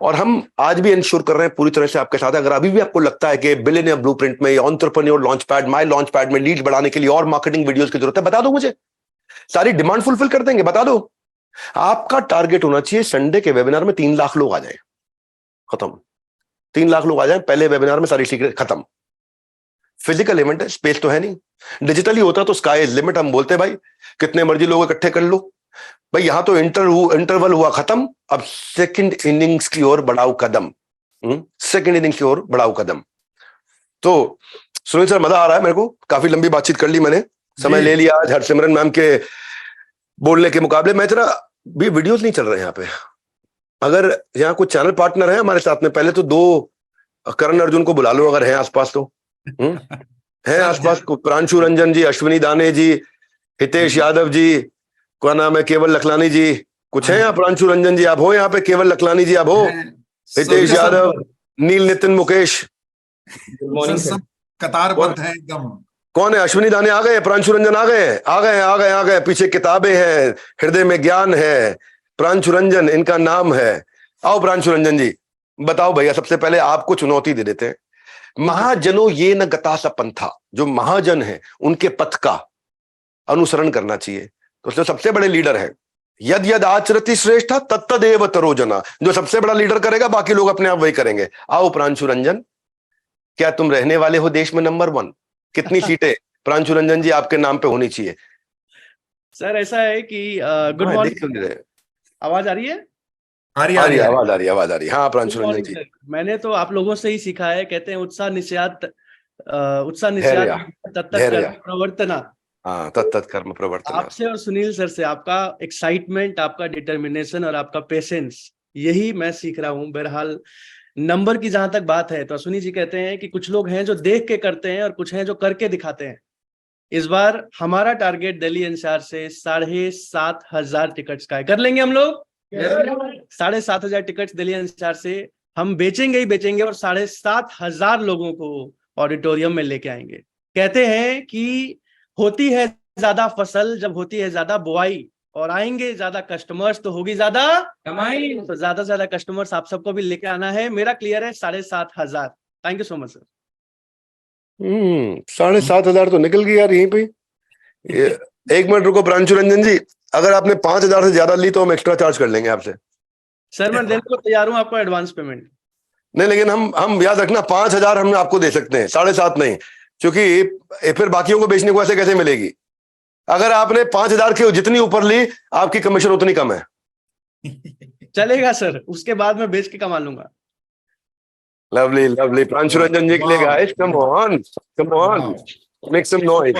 और हम आज भी इंश्योर कर रहे हैं पूरी तरह से आपके साथ। अगर अभी भी आपको लगता है कि बिलियनियर ब्लूप्रिंट में या एंटरप्रेन्योर लॉन्चपैड, माय लॉन्चपैड में लीड बढ़ाने के लिए और मार्केटिंग वीडियोस की जरूरत है, बता दो मुझे, सारी डिमांड फुलफिल कर देंगे। बता दो, आपका टारगेट होना चाहिए संडे के वेबिनार में 3 लाख लोग आ जाए, खत्म। 3 लाख लोग आ जाए पहले वेबिनार में, सारी सीक्रेट खत्म। फिजिकल इवेंट है, स्पेस तो है नहीं, डिजिटली होता तो स्काई इज लिमिट। हम बोलते भाई कितने मर्जी लोग इकट्ठे कर लो, भाई यहां तो इंटरवल हुआ खत्म, अब सेकंड इनिंग्स की ओर बढ़ाओ कदम। सेकंड इनिंग्स की ओर बढ़ाओ कदम। तो सुनील सर मजा आ रहा है मेरे को, काफी लंबी बातचीत कर ली मैंने, समय ले लिया आज हरसिमरन मैम के बोलने के मुकाबले। मैं जरा भी वीडियोस नहीं चल रहे यहाँ पे, अगर यहाँ कुछ चैनल पार्टनर है हमारे साथ में, पहले तो 2 करण अर्जुन को बुला लो अगर हैं आसपास तो। हैं आसपास को प्रांशु रंजन जी, अश्विनी दाने जी, हितेश यादव जी, क्या नाम है, केवल लखलानी जी, कुछ है यहाँ? प्रांशु रंजन जी आप हो यहाँ पे, केवल लखलानी जी आप हो, Hitesh Yadav, Neel Nitin Mukesh, good morning sir. कतारबद्ध है एकदम। कौन है? अश्विनी दाने आ गए, प्रांशु रंजन आ गए, आ गए आ गए आ गए, पीछे किताबें हैं, हृदय में ज्ञान है, प्रांशु रंजन इनका नाम है। आओ प्रांशु रंजन जी, बताओ भैया, सबसे पहले आपको चुनौती दे देते हैं। महाजनों ये न गता सा पंथा, जो महाजन है उनके पथ का अनुसरण करना चाहिए। तो उसमें सबसे बड़े लीडर है, यद यद आचरति श्रेष्ठ तत्तदेव तरोजना, जो सबसे बड़ा लीडर करेगा बाकी लोग अपने आप वही करेंगे। आओ प्रांशु रंजन, क्या तुम रहने वाले हो देश में नंबर 1? कितनी सीटें प्रांशु रंजन जी आपके नाम पे होनी चाहिए? सर ऐसा है कि गुड मॉर्निंग, आवाज आ रही है? आ रही है, आवाज आ रही है, आवाज आ रही है। हाँ प्रांशु रंजन जी, मैंने तो आप लोगों से ही सीखा है, कहते हैं उत्साह निश्चयात प्रवर्तना। हाँ, तत्त कर्म प्रवर्तना। आपसे और सुनील सर से आपका एक्साइटमेंट, आपका डिटर्मिनेशन और आपका पेशेंस, यही मैं सीख रहा हूँ। बहरहाल नंबर की जहां तक बात है तो अश्विनी जी कहते हैं कि कुछ लोग हैं जो देख के करते हैं और कुछ हैं जो करके दिखाते हैं। इस बार हमारा टारगेट दिल्ली एनसीआर से 7,500 टिकट्स का है। कर लेंगे हम लोग 7,500 टिकट्स दिल्ली एनसीआर से हम बेचेंगे ही बेचेंगे और 7,500 लोगों को ऑडिटोरियम में लेके आएंगे। कहते हैं कि होती है ज्यादा फसल जब होती है ज्यादा बुआई, और आएंगे ज्यादा कस्टमर्स तो होगी ज्यादा कमाई। तो ज्यादा से ज्यादा कस्टमर्स आप सबको भी लेके आना है। मेरा क्लियर है 7,500। Thank you so much sir. 7,500 तो निकल गई यार यहीं पे। 1 मिनट रुको प्रांशु रंजन जी, अगर आपने 5,000 से ज्यादा ली तो हम एक्स्ट्रा चार्ज कर लेंगे आपसे। सर मैं देने को तैयार हूं आपको एडवांस पेमेंट। नहीं, लेकिन हम याद रखना 5,000 हम आपको दे सकते हैं, 7,500 नहीं, क्योंकि फिर बाकियों को बेचने को ऐसे कैसे मिलेगी? अगर आपने 5,000 के जितनी ऊपर ली आपकी कमीशन उतनी कम है। चलेगा सर, उसके बाद मैं बेच के कमा लूंगा। लवली लवली, प्रांशु रंजन जी के लिए guys, come on make some noise.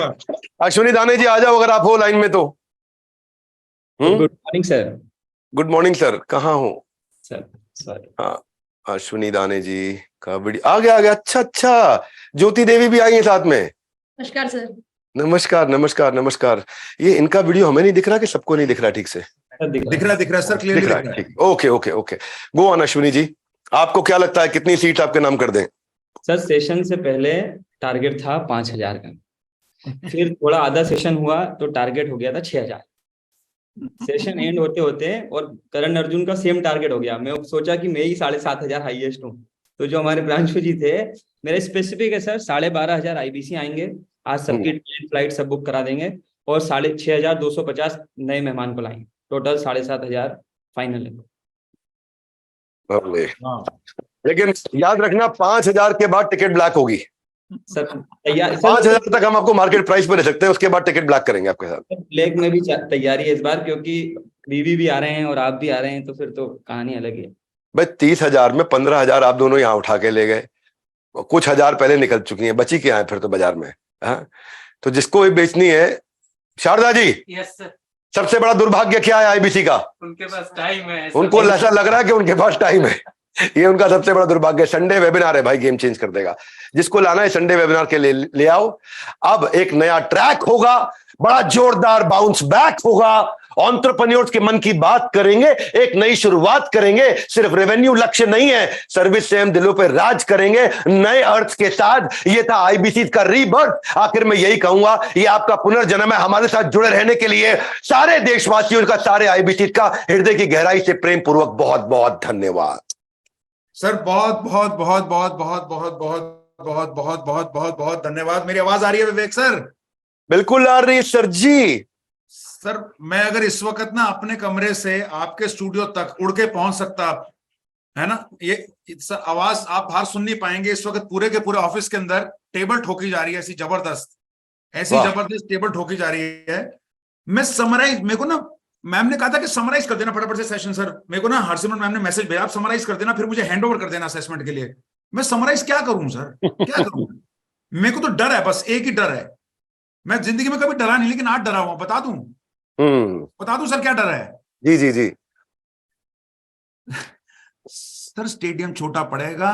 Ashwini Dane ji आ जाओ अगर आप हो लाइन में तो। Good morning sir. Good morning sir, कहाँ हो सर? हाँ, अश्विनी दाने जी का वीडियो आ गया। अच्छा, ज्योति देवी भी आई है साथ में। नमस्कार सर। नमस्कार नमस्कार नमस्कार। ये इनका वीडियो हमें नहीं दिख रहा कि सबको नहीं दिख रहा ठीक से? दिख रहा सर, क्लियरली दिख रहा है। Okay okay okay, go on Ashwini ji, आपको क्या लगता है कितनी सीट आपके नाम कर दें? सर सेशन से पहले टारगेट था 5,000 का, फिर थोड़ा आधा सेशन हुआ तो टारगेट हो गया था 6,000। सेशन एंड होते होते और करण अर्जुन का सेम टारगेट हो गया। मैं सोचा कि मैं ही 7,500 हाईएस्ट हूँ। तो जो हमारे प्रांशु जी थे, मेरे स्पेसिफिक है सर 12,500 आईबीसी आएंगे आज सबकी ट्रेन फ्लाइट सब बुक करा देंगे और 6,250 नए मेहमान को लाएंगे। टोटल 7,500 फाइनल है। हाँ। लेकिन याद रखना 5,000 के बाद टिकट ब्लैक होगी सर तैयार 5,000 तक हम आपको मार्केट प्राइस पे दे सकते हैं, उसके बाद टिकट ब्लैक करेंगे आपके साथ। ब्लैक में भी तैयारी है इस बार, क्योंकि बीवी भी आ रहे हैं और आप भी आ रहे हैं, तो फिर तो कहानी अलग है। भाई 30,000 में 15,000 आप दोनों यहाँ उठा के ले गए, कुछ हजार पहले निकल चुकी हैं, बची क्या है फिर तो बाजार में। हाँ, तो जिसको भी बेचनी है, शारदा जी। Yes sir. सबसे बड़ा दुर्भाग्य क्या है आईबीसी का? उनके पास टाइम है। उनको ऐसा लग रहा है कि उनके पास टाइम है, ये उनका सबसे बड़ा दुर्भाग्य। संडे वेबिनार है भाई, गेम चेंज कर देगा। जिसको लाना है संडे वेबिनार के लिए ले आओ। अब एक नया ट्रैक होगा, बड़ा जोरदार बाउंस बैक होगा, एंटरप्रेन्योर्स के मन की बात करेंगे, एक नई शुरुआत करेंगे। सिर्फ रेवेन्यू लक्ष्य नहीं है, सर्विस से हम दिलों पे राज करेंगे नए अर्थ के साथ। ये था आईबीसी का रीबर्थ। आखिर में यही कहूंगा, ये आपका पुनर्जन्म है। हमारे साथ जुड़े रहने के लिए सारे देशवासियों का, सारे आईबीसी का हृदय की गहराई से प्रेम पूर्वक बहुत बहुत धन्यवाद सर। बहुत बहुत बहुत बहुत बहुत बहुत बहुत बहुत बहुत बहुत बहुत बहुत धन्यवाद। मेरी आवाज आ रही है विवेक सर? बिल्कुल आ रही है सर जी। सर मैं अगर इस वक्त ना अपने कमरे से आपके स्टूडियो तक उड़ के पहुंच सकता, है ना, ये आवाज आप बाहर सुन नहीं पाएंगे। इस वक्त पूरे के पूरे ऑफिस के अंदर टेबल ठोकी जा रही है, ऐसी जबरदस्त टेबल ठोकी जा रही है। मैं समराइज, मेरे को ना मैम ने कहा था कि समराइज कर देना फटाफट से सेशन। सर मेरे को ना हरसिमरन मैम ने मैसेज भेजा, आप समराइज कर देना, फिर मुझे हैंड ओवर कर देना असेसमेंट के लिए। मैं समराइज क्या करूं सर, क्या करूं? मेरे को तो डर है, बस एक ही डर है। मैं जिंदगी में कभी डरा नहीं, लेकिन आज डरा हुआ। बता दूं सर क्या डर है? जी जी जी। सर स्टेडियम छोटा पड़ेगा,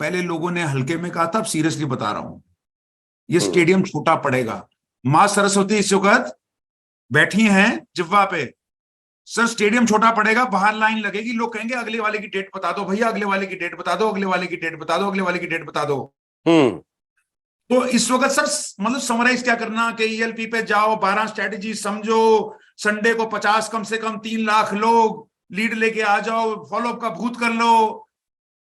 पहले लोगों ने हल्के में कहा था, अब सीरियसली बता रहा हूं, ये स्टेडियम छोटा पड़ेगा। मां सरस्वती इस वक्त बैठी हैं जिह्वा पे। सर स्टेडियम छोटा पड़ेगा, बाहर लाइन लगेगी, लोग कहेंगे अगले वाले की डेट बता दो भैया, अगले वाले की डेट बता दो, अगले वाले की डेट बता दो, अगले वाले की डेट बता दो। तो इस वक्त सर मतलब समराइज क्या करना कि ईएलपी पे जाओ, 12 स्ट्रेटेजी समझो, संडे को 50 कम से कम 3 लाख लोग लीड लेके आ जाओ, फॉलोअप का भूत कर लो।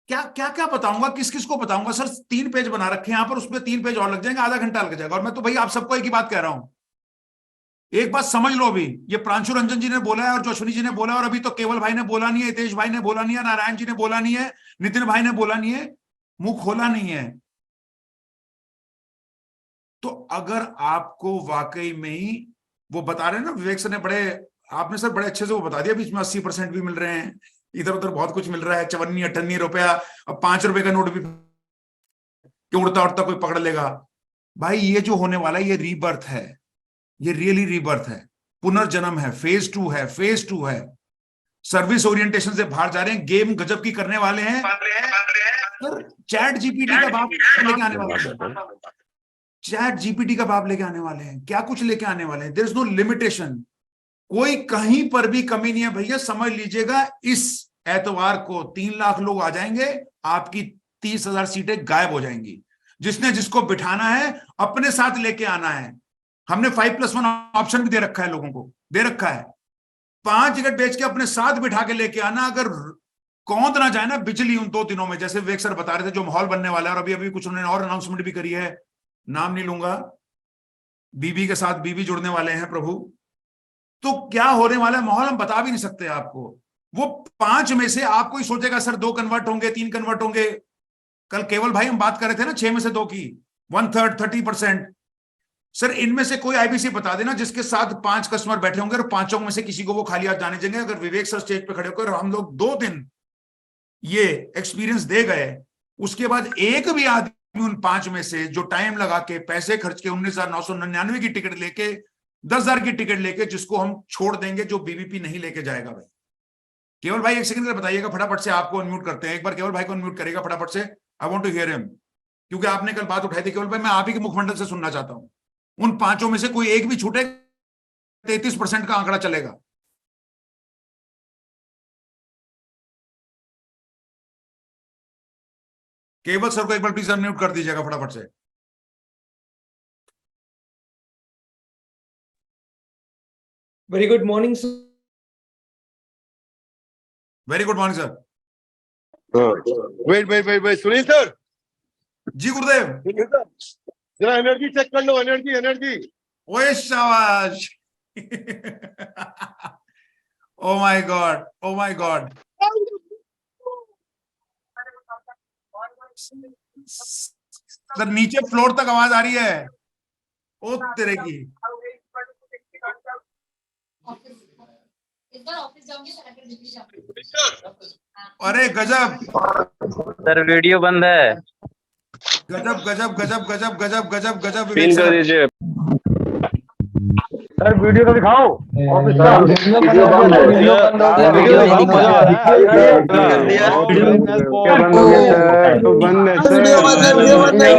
क्या क्या क्या बताऊंगा, किस किस को बताऊंगा? सर 3 पेज बना रखे हैं यहाँ पर, उसमें 3 पेज और लग जाएंगे, आधा घंटा लग जाएगा। और मैं तो भाई आप सबको एक ही बात कह रहा हूं, एक बात समझ लो, अभी ये प्रांशु रंजन जी ने बोला है और जो अश्विनी जी ने बोला है, और अभी तो केवल भाई ने बोला नहीं है, हितेश भाई ने बोला नहीं है, नारायण जी ने बोला नहीं है, नितिन भाई ने बोला नहीं है, मुंह खोला नहीं है। तो अगर आपको वाकई में ही वो बता रहे हैं ना, विवेक सर ने आपने सर बड़े अच्छे से वो बता दिया, बीच में 80% भी मिल रहे हैं, इधर उधर बहुत कुछ मिल रहा है, 54-58 रुपया, अब 5 रुपए का नोट भी उड़ता उड़ता कोई पकड़ लेगा। भाई ये जो होने वाला है, ये रीबर्थ है, ये रियली रीबर्थ है, पुनर्जन्म है, फेज 2 है। सर्विस ओरिएंटेशन से बाहर जा रहे हैं, गेम गजब की करने वाले हैं। सर चैट जीपीटी का बाप लेके आने वाले हैं, चैट जीपीटी का बाप लेके आने वाले हैं, क्या कुछ लेके आने वाले हैं। देयर इज नो लिमिटेशन, कोई कहीं पर भी कमी नहीं है भैया। समझ लीजिएगा इस एतवार को 3 लाख लोग आ जाएंगे, आपकी 30,000 सीटें गायब हो जाएंगी। जिसने जिसको बिठाना है अपने साथ लेके आना है। हमने 5+1 ऑप्शन भी दे रखा है, लोगों को दे रखा है, 5 टिकट बेच के अपने साथ बिठा के लेके आना। अगर कौंध ना जाए ना बिजली उन 2 दिनों में, जैसे विवेक सर बता रहे थे, जो माहौल बनने वाला है, और अभी अभी कुछ उन्होंने और अनाउंसमेंट भी करी है, नाम नहीं लूंगा, बीबी के साथ बीबी जुड़ने वाले हैं प्रभु। तो क्या होने वाला है माहौल हम बता भी नहीं सकते आपको। वो 5 में से आपको ही सोचेगा सर 2 कन्वर्ट होंगे, 3 कन्वर्ट होंगे। कल केवल भाई हम बात कर रहे थे ना 6 में से 2 की, 1/3 30%। सर इनमें से कोई आईबीसी बता देना जिसके साथ 5 कस्टमर बैठे होंगे और 5 में से किसी को वो खाली हाथ जाने देंगे। अगर विवेक सर स्टेज पे खड़े होकर हम लोग 2 दिन ये एक्सपीरियंस दे गए, उसके बाद एक भी आदमी उन 5 में से जो टाइम लगा के पैसे खर्च के 19,999 की टिकट लेके 10,000 की टिकट लेके, जिसको हम छोड़ देंगे, जो बीबीपी नहीं लेके जाएगा। भाई केवल भाई 1 सेकंड बताइएगा फटाफट से, आपको अनम्यूट करते हैं, एक बार केवल भाई को अनम्यूट करेगा फटाफट से, I want to hear him, क्योंकि आपने कल बात उठाई थी केवल भाई, मैं आप ही के मुखमंडल से सुनना चाहता हूं। उन 5 में से कोई एक भी छूटे, 33% का आंकड़ा चलेगा। केवल सर को एक बार प्लीज अनम्यूट कर दीजिएगा फटाफट से। Very good morning sir. Very good morning sir. Wait Sunil sir. जी गुरुदेव। जरा एनर्जी चेक कर लो, एनर्जी एनर्जी। ओए शाबाश। Oh my God, oh my God. Sir नीचे फ्लोर तक आवाज आ रही है। ओ तेरे की। अरे गजब सर वीडियो बंद है। गजब गजब गजब गजब गजब गजब गजब। पिन कर दीजिए। सर वीडियो तो दिखाओ। वीडियो बंद हो गया। वीडियो बंद हो गया सर। तो बंद है सर। वीडियो बंद है, वीडियो बंद है,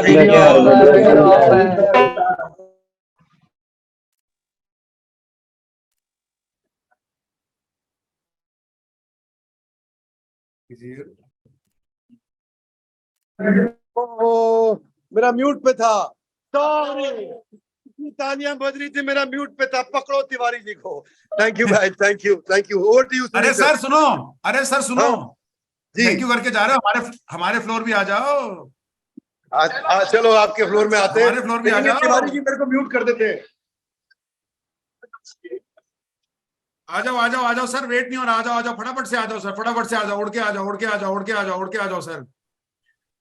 वीडियो बंद है। ओ, मेरा म्यूट पे था। सॉरी, तालियां बज रही थी, मेरा म्यूट पे था। पकड़ो तिवारी जी को। थैंक यू भाई, thank you, thank you. Over to you. अरे सर सुनो, अरे सर सुनो, जी थैंक यू करके जा रहे हो। हमारे फ्लोर भी आ जाओ। चलो आपके फ्लोर में आते हैं। हमारे फ्लोर पे आ लेकिन जाओ। तिवारी जी मेरे को म्यूट कर देते हैं। आ जाओ आ जाओ आ जाओ सर, वेट नहीं हो रहा। आ जाओ आ जाओ, फटाफट से आ जाओ सर, फटाफट से आ जाओ। उड़ के आ जाओ, उड़ के आ जाओ, उड़ के आ जाओ, उड़ के आ जाओ सर।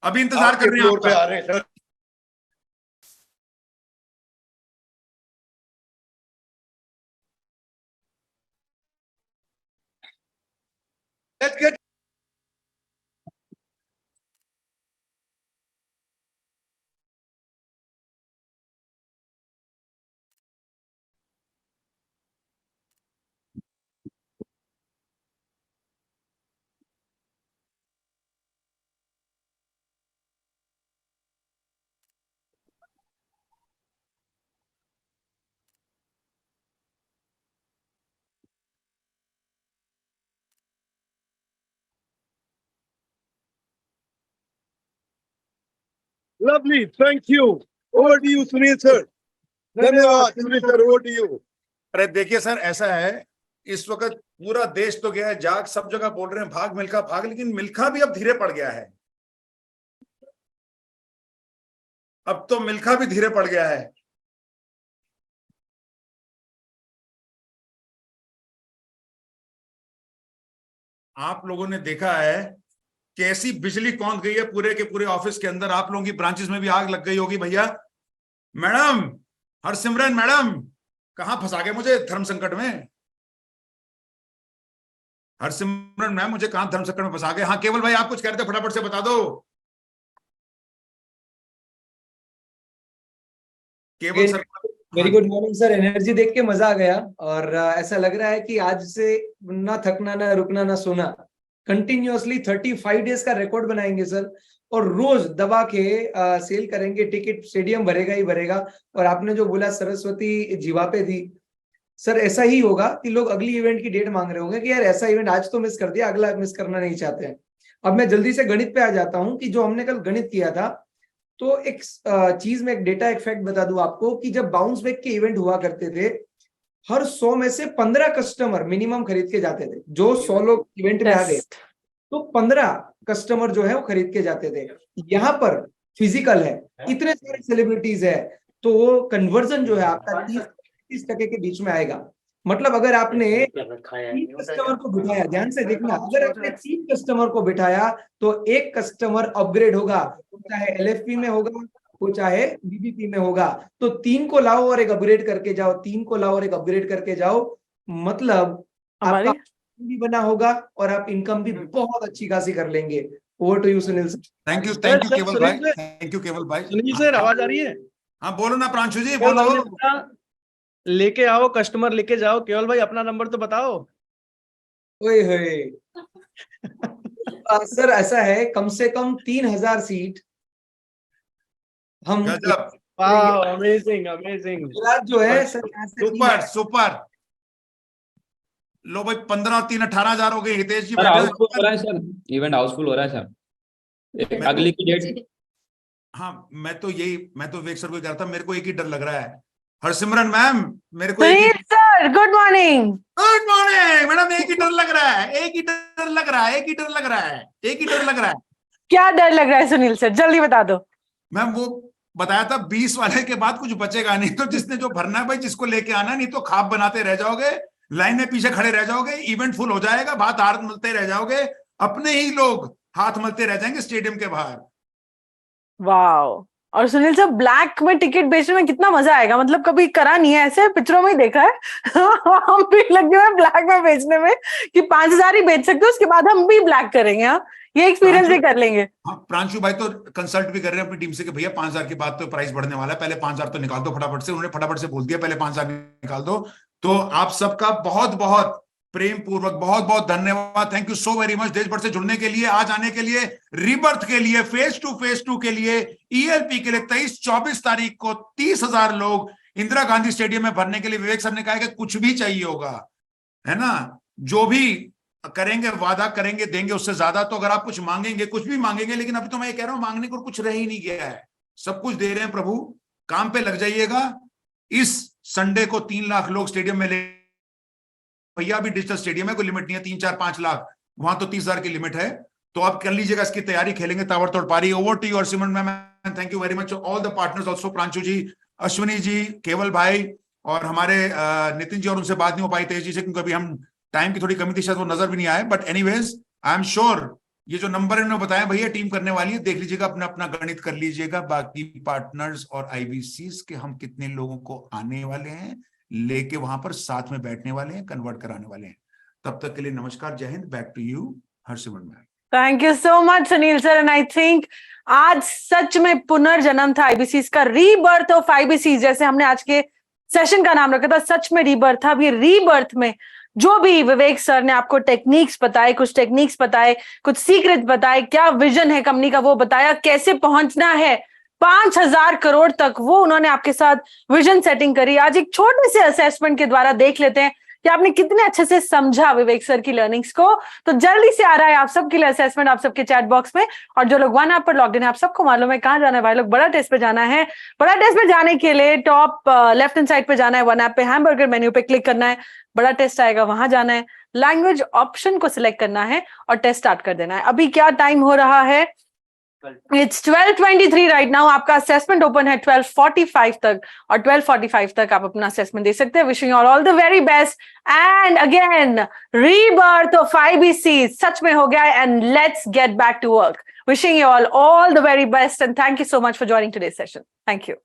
अभी इंतजार आपके कर रहे हैं फ्लोर पे आपका। आ रहे हैं sir. Let's get lovely. Thank you. Over to you, Sunil sir. धन्यवाद Sunil sir. Over to you. अरे देखिए सर, ऐसा है इस वक्त पूरा देश तो गया है जाग, सब जगह बोल रहे हैं भाग मिल्खा भाग, लेकिन मिल्खा भी अब धीरे पड़ गया है। अब तो मिल्खा भी धीरे पड़ गया है। आप लोगों ने देखा है कैसी बिजली कौंध गई है पूरे के पूरे ऑफिस के अंदर। आप लोगों की ब्रांचेस में भी आग लग गई होगी भैया। मैडम, हरसिमरन मैडम, कहां फंसा गए मुझे धर्म संकट में। हरसिमरन मैम, मुझे कहां धर्म संकट में फंसा गए। हाँ केवल भाई, आप कुछ कह रहे थे, फटाफट से बता दो। केवल sir. Very good morning sir. Energy देख के मजा आ गया और ऐसा लग रहा है कि आज से ना थकना, ना रुकना, ना सोना, कंटिन्यूअसली 35 डेज का रिकॉर्ड बनाएंगे सर। और रोज दबा के सेल करेंगे। टिकट स्टेडियम भरेगा ही भरेगा। और आपने जो बोला सरस्वती जीवा पे थी सर, ऐसा ही होगा कि लोग अगली इवेंट की डेट मांग रहे होंगे कि यार ऐसा इवेंट आज तो मिस कर दिया, अगला मिस करना नहीं चाहते हैं। अब मैं जल्दी से गणित पे आ जाता हूं कि जो हमने कल गणित किया था, तो एक चीज में एक डेटा, एक फैक्ट बता दूं आपको कि जब बाउंस बैक के इवेंट हुआ करते थे, हर 100 में से 15 कस्टमर मिनिमम खरीद के जाते थे। जो 100 लोग इवेंट में आ गए तो 15 कस्टमर जो है वो खरीद के जाते थे। यहाँ पर फिजिकल है, इतने सारे सेलिब्रिटीज है, तो वो कन्वर्जन जो है आपका 30% के बीच में आएगा। मतलब अगर आपने 3 कस्टमर को बिठाया, ध्यान से देखना, अगर आपने 3 कस्टमर को बिठाया तो 1 कस्टमर अपग्रेड होगा, चाहे LFP में होगा, वो चाहे BBP में होगा। तो 3 को लाओ और एक अपग्रेड करके जाओ, 3 को लाओ और एक अपग्रेड करके जाओ। मतलब आपका भी बना होगा और आप इनकम भी बहुत अच्छी खासी कर लेंगे। Over to you Sunil sir. Thank you Keval भाई, थैंक यू केवल भाई। सुनील सर आवाज आ रही है? हाँ बोलो ना प्रांशु जी, बोलो। लेके आओ कस्टमर, लेके जाओ। केवल भाई अपना नंबर तो बताओ। ओए होए। सर ऐसा है, कम से कम 3000 सीट हम अमेजिंग अमेजिंग जो है सर, सुपर सुपर। लो भाई, 15 और 3 18,000 हो गए। हितेश जी सर बैठे हाउसफुल हो रहा है सर, इवेंट हाउसफुल हो रहा है सर। अगली की डेट। हाँ मैं तो विवेक सर को कह रहा था, मेरे को एक ही डर लग रहा है। हरसिमरन मैम, मेरे को sir good morning. Good morning madam. एक ही डर लग रहा है, एक ही डर लग रहा है, एक ही डर लग रहा है, एक ही डर लग रहा है। क्या डर लग रहा है सुनील सर, जल्दी बता दो। मैम वो बताया था 20 वाले के बाद कुछ बचेगा नहीं, तो जिसने जो भरना है भाई, जिसको लेके आना, नहीं तो खाप बनाते रह जाओगे, लाइन में पीछे खड़े रह जाओगे, इवेंट फुल हो जाएगा, बात हाथ मलते रह जाओगे, अपने ही लोग हाथ मलते रह जाएंगे स्टेडियम के बाहर। वाओ। और सुनील सर, ब्लैक में टिकट बेचने में कितना मजा आएगा, मतलब कभी करा नहीं है ऐसे, पिक्चरों में ही देखा है। हम भी लगे हुए ब्लैक में बेचने में कि 5,000 ही बेच सकते हो, उसके बाद हम भी ब्लैक करेंगे। हाँ, ये एक्सपीरियंस भी कर लेंगे। हाँ, प्रांशु भाई तो कंसल्ट भी कर रहे हैं अपनी टीम से कि भैया 5,000 के बाद तो प्राइस बढ़ने वाला है, पहले 5,000 तो निकाल दो फटाफट से। उन्होंने फटाफट से बोल दिया पहले 5,000 निकाल दो। तो आप सबका बहुत बहुत प्रेम पूर्वक बहुत बहुत धन्यवाद। Thank you so very much देश भर से जुड़ने के लिए, आज आने के लिए, रीबर्थ के लिए, फेज टू के लिए, ELP के लिए 23-24 तारीख को 30,000 लोग इंदिरा गांधी स्टेडियम में भरने के लिए। विवेक सर ने कहा कि कुछ भी चाहिए होगा, है ना, जो भी करेंगे वादा करेंगे देंगे उससे ज्यादा। तो अगर आप कुछ मांगेंगे, कुछ भी मांगेंगे, लेकिन अभी तो मैं ये कह रहा हूं मांगने को कुछ रह ही नहीं गया है, सब कुछ दे रहे हैं प्रभु। काम पे लग जाइएगा। इस संडे को 3 लाख लोग स्टेडियम में ले, भैया अभी डिजिटल स्टेडियम है, कोई लिमिट नहीं है, 3, 4, 5 लाख, वहां तो 30,000 की लिमिट है। तो आप कर लीजिएगा इसकी तैयारी, खेलेंगे ताबड़तोड़ पारी। ओवर टू यू और Simran ma'am, thank you very much all the partners also, Pranshu ji, Ashwini ji, Keval भाई और हमारे नितिन जी, और उनसे बात नहीं हो पाई तेज जी से क्योंकि अभी हम टाइम की थोड़ी कमी थी, शायद वो नजर भी नहीं आए। But anyways I am sure ये जो नंबर इन्होंने बताया भैया टीम करने वाली है, देख लीजिएगा, अपना अपना गणित कर लीजिएगा। बाकी पार्टनर्स और IBCs के हम कितने लोगों को आने वाले हैं, लेके वहां पर साथ में बैठने वाले हैं, कन्वर्ट कराने वाले हैं। तब तक के लिए नमस्कार, जय Hind, back to you Harsimran ma'am. Thank you so much Sunil sir. And I think आज सच में पुनर्जन्म था IBCs का, रीबर्थ ऑफ IBCs, जैसे हमने आज के सेशन का नाम रखा था, सच में रीबर्थ था। अभी रीबर्थ में जो भी विवेक सर ने आपको टेक्निक्स बताए, कुछ टेक्निक्स बताए, कुछ सीक्रेट बताए, क्या विजन है कंपनी का वो बताया, कैसे पहुंचना है 5,000 करोड़ तक, वो उन्होंने आपके साथ विजन सेटिंग करी। आज एक छोटे से असेसमेंट के द्वारा देख लेते हैं कि आपने कितने अच्छे से समझा विवेक सर की लर्निंग्स को। तो जल्दी से आ रहा है आप सबके लिए असेसमेंट, आप सबके चैट बॉक्स में। और जो लोग वन ऐप पर लॉग इन है, आप सबको मालूम है कहाँ जाना है भाई लोग, बड़ा टेस्ट पे जाना है। बड़ा टेस्ट पे जाने के लिए टॉप लेफ्ट हैंड साइड पे जाना है, वन ऐप पे हैमबर्गर मेन्यू पे क्लिक करना है, बड़ा टेस्ट आएगा, वहां जाना है, लैंग्वेज ऑप्शन को सिलेक्ट करना है और टेस्ट स्टार्ट कर देना है। अभी क्या टाइम हो रहा है, It's 12:23 राइट नाउ। आपका असेसमेंट ओपन है 12:45 तक, और 12:45 तक आप अपना असेसमेंट दे सकते हैं। Wishing you all the very best and again rebirth of IBC सच में हो गया, and let's get back to work. Wishing you all the very best and thank you so much for joining today's session. Thank you.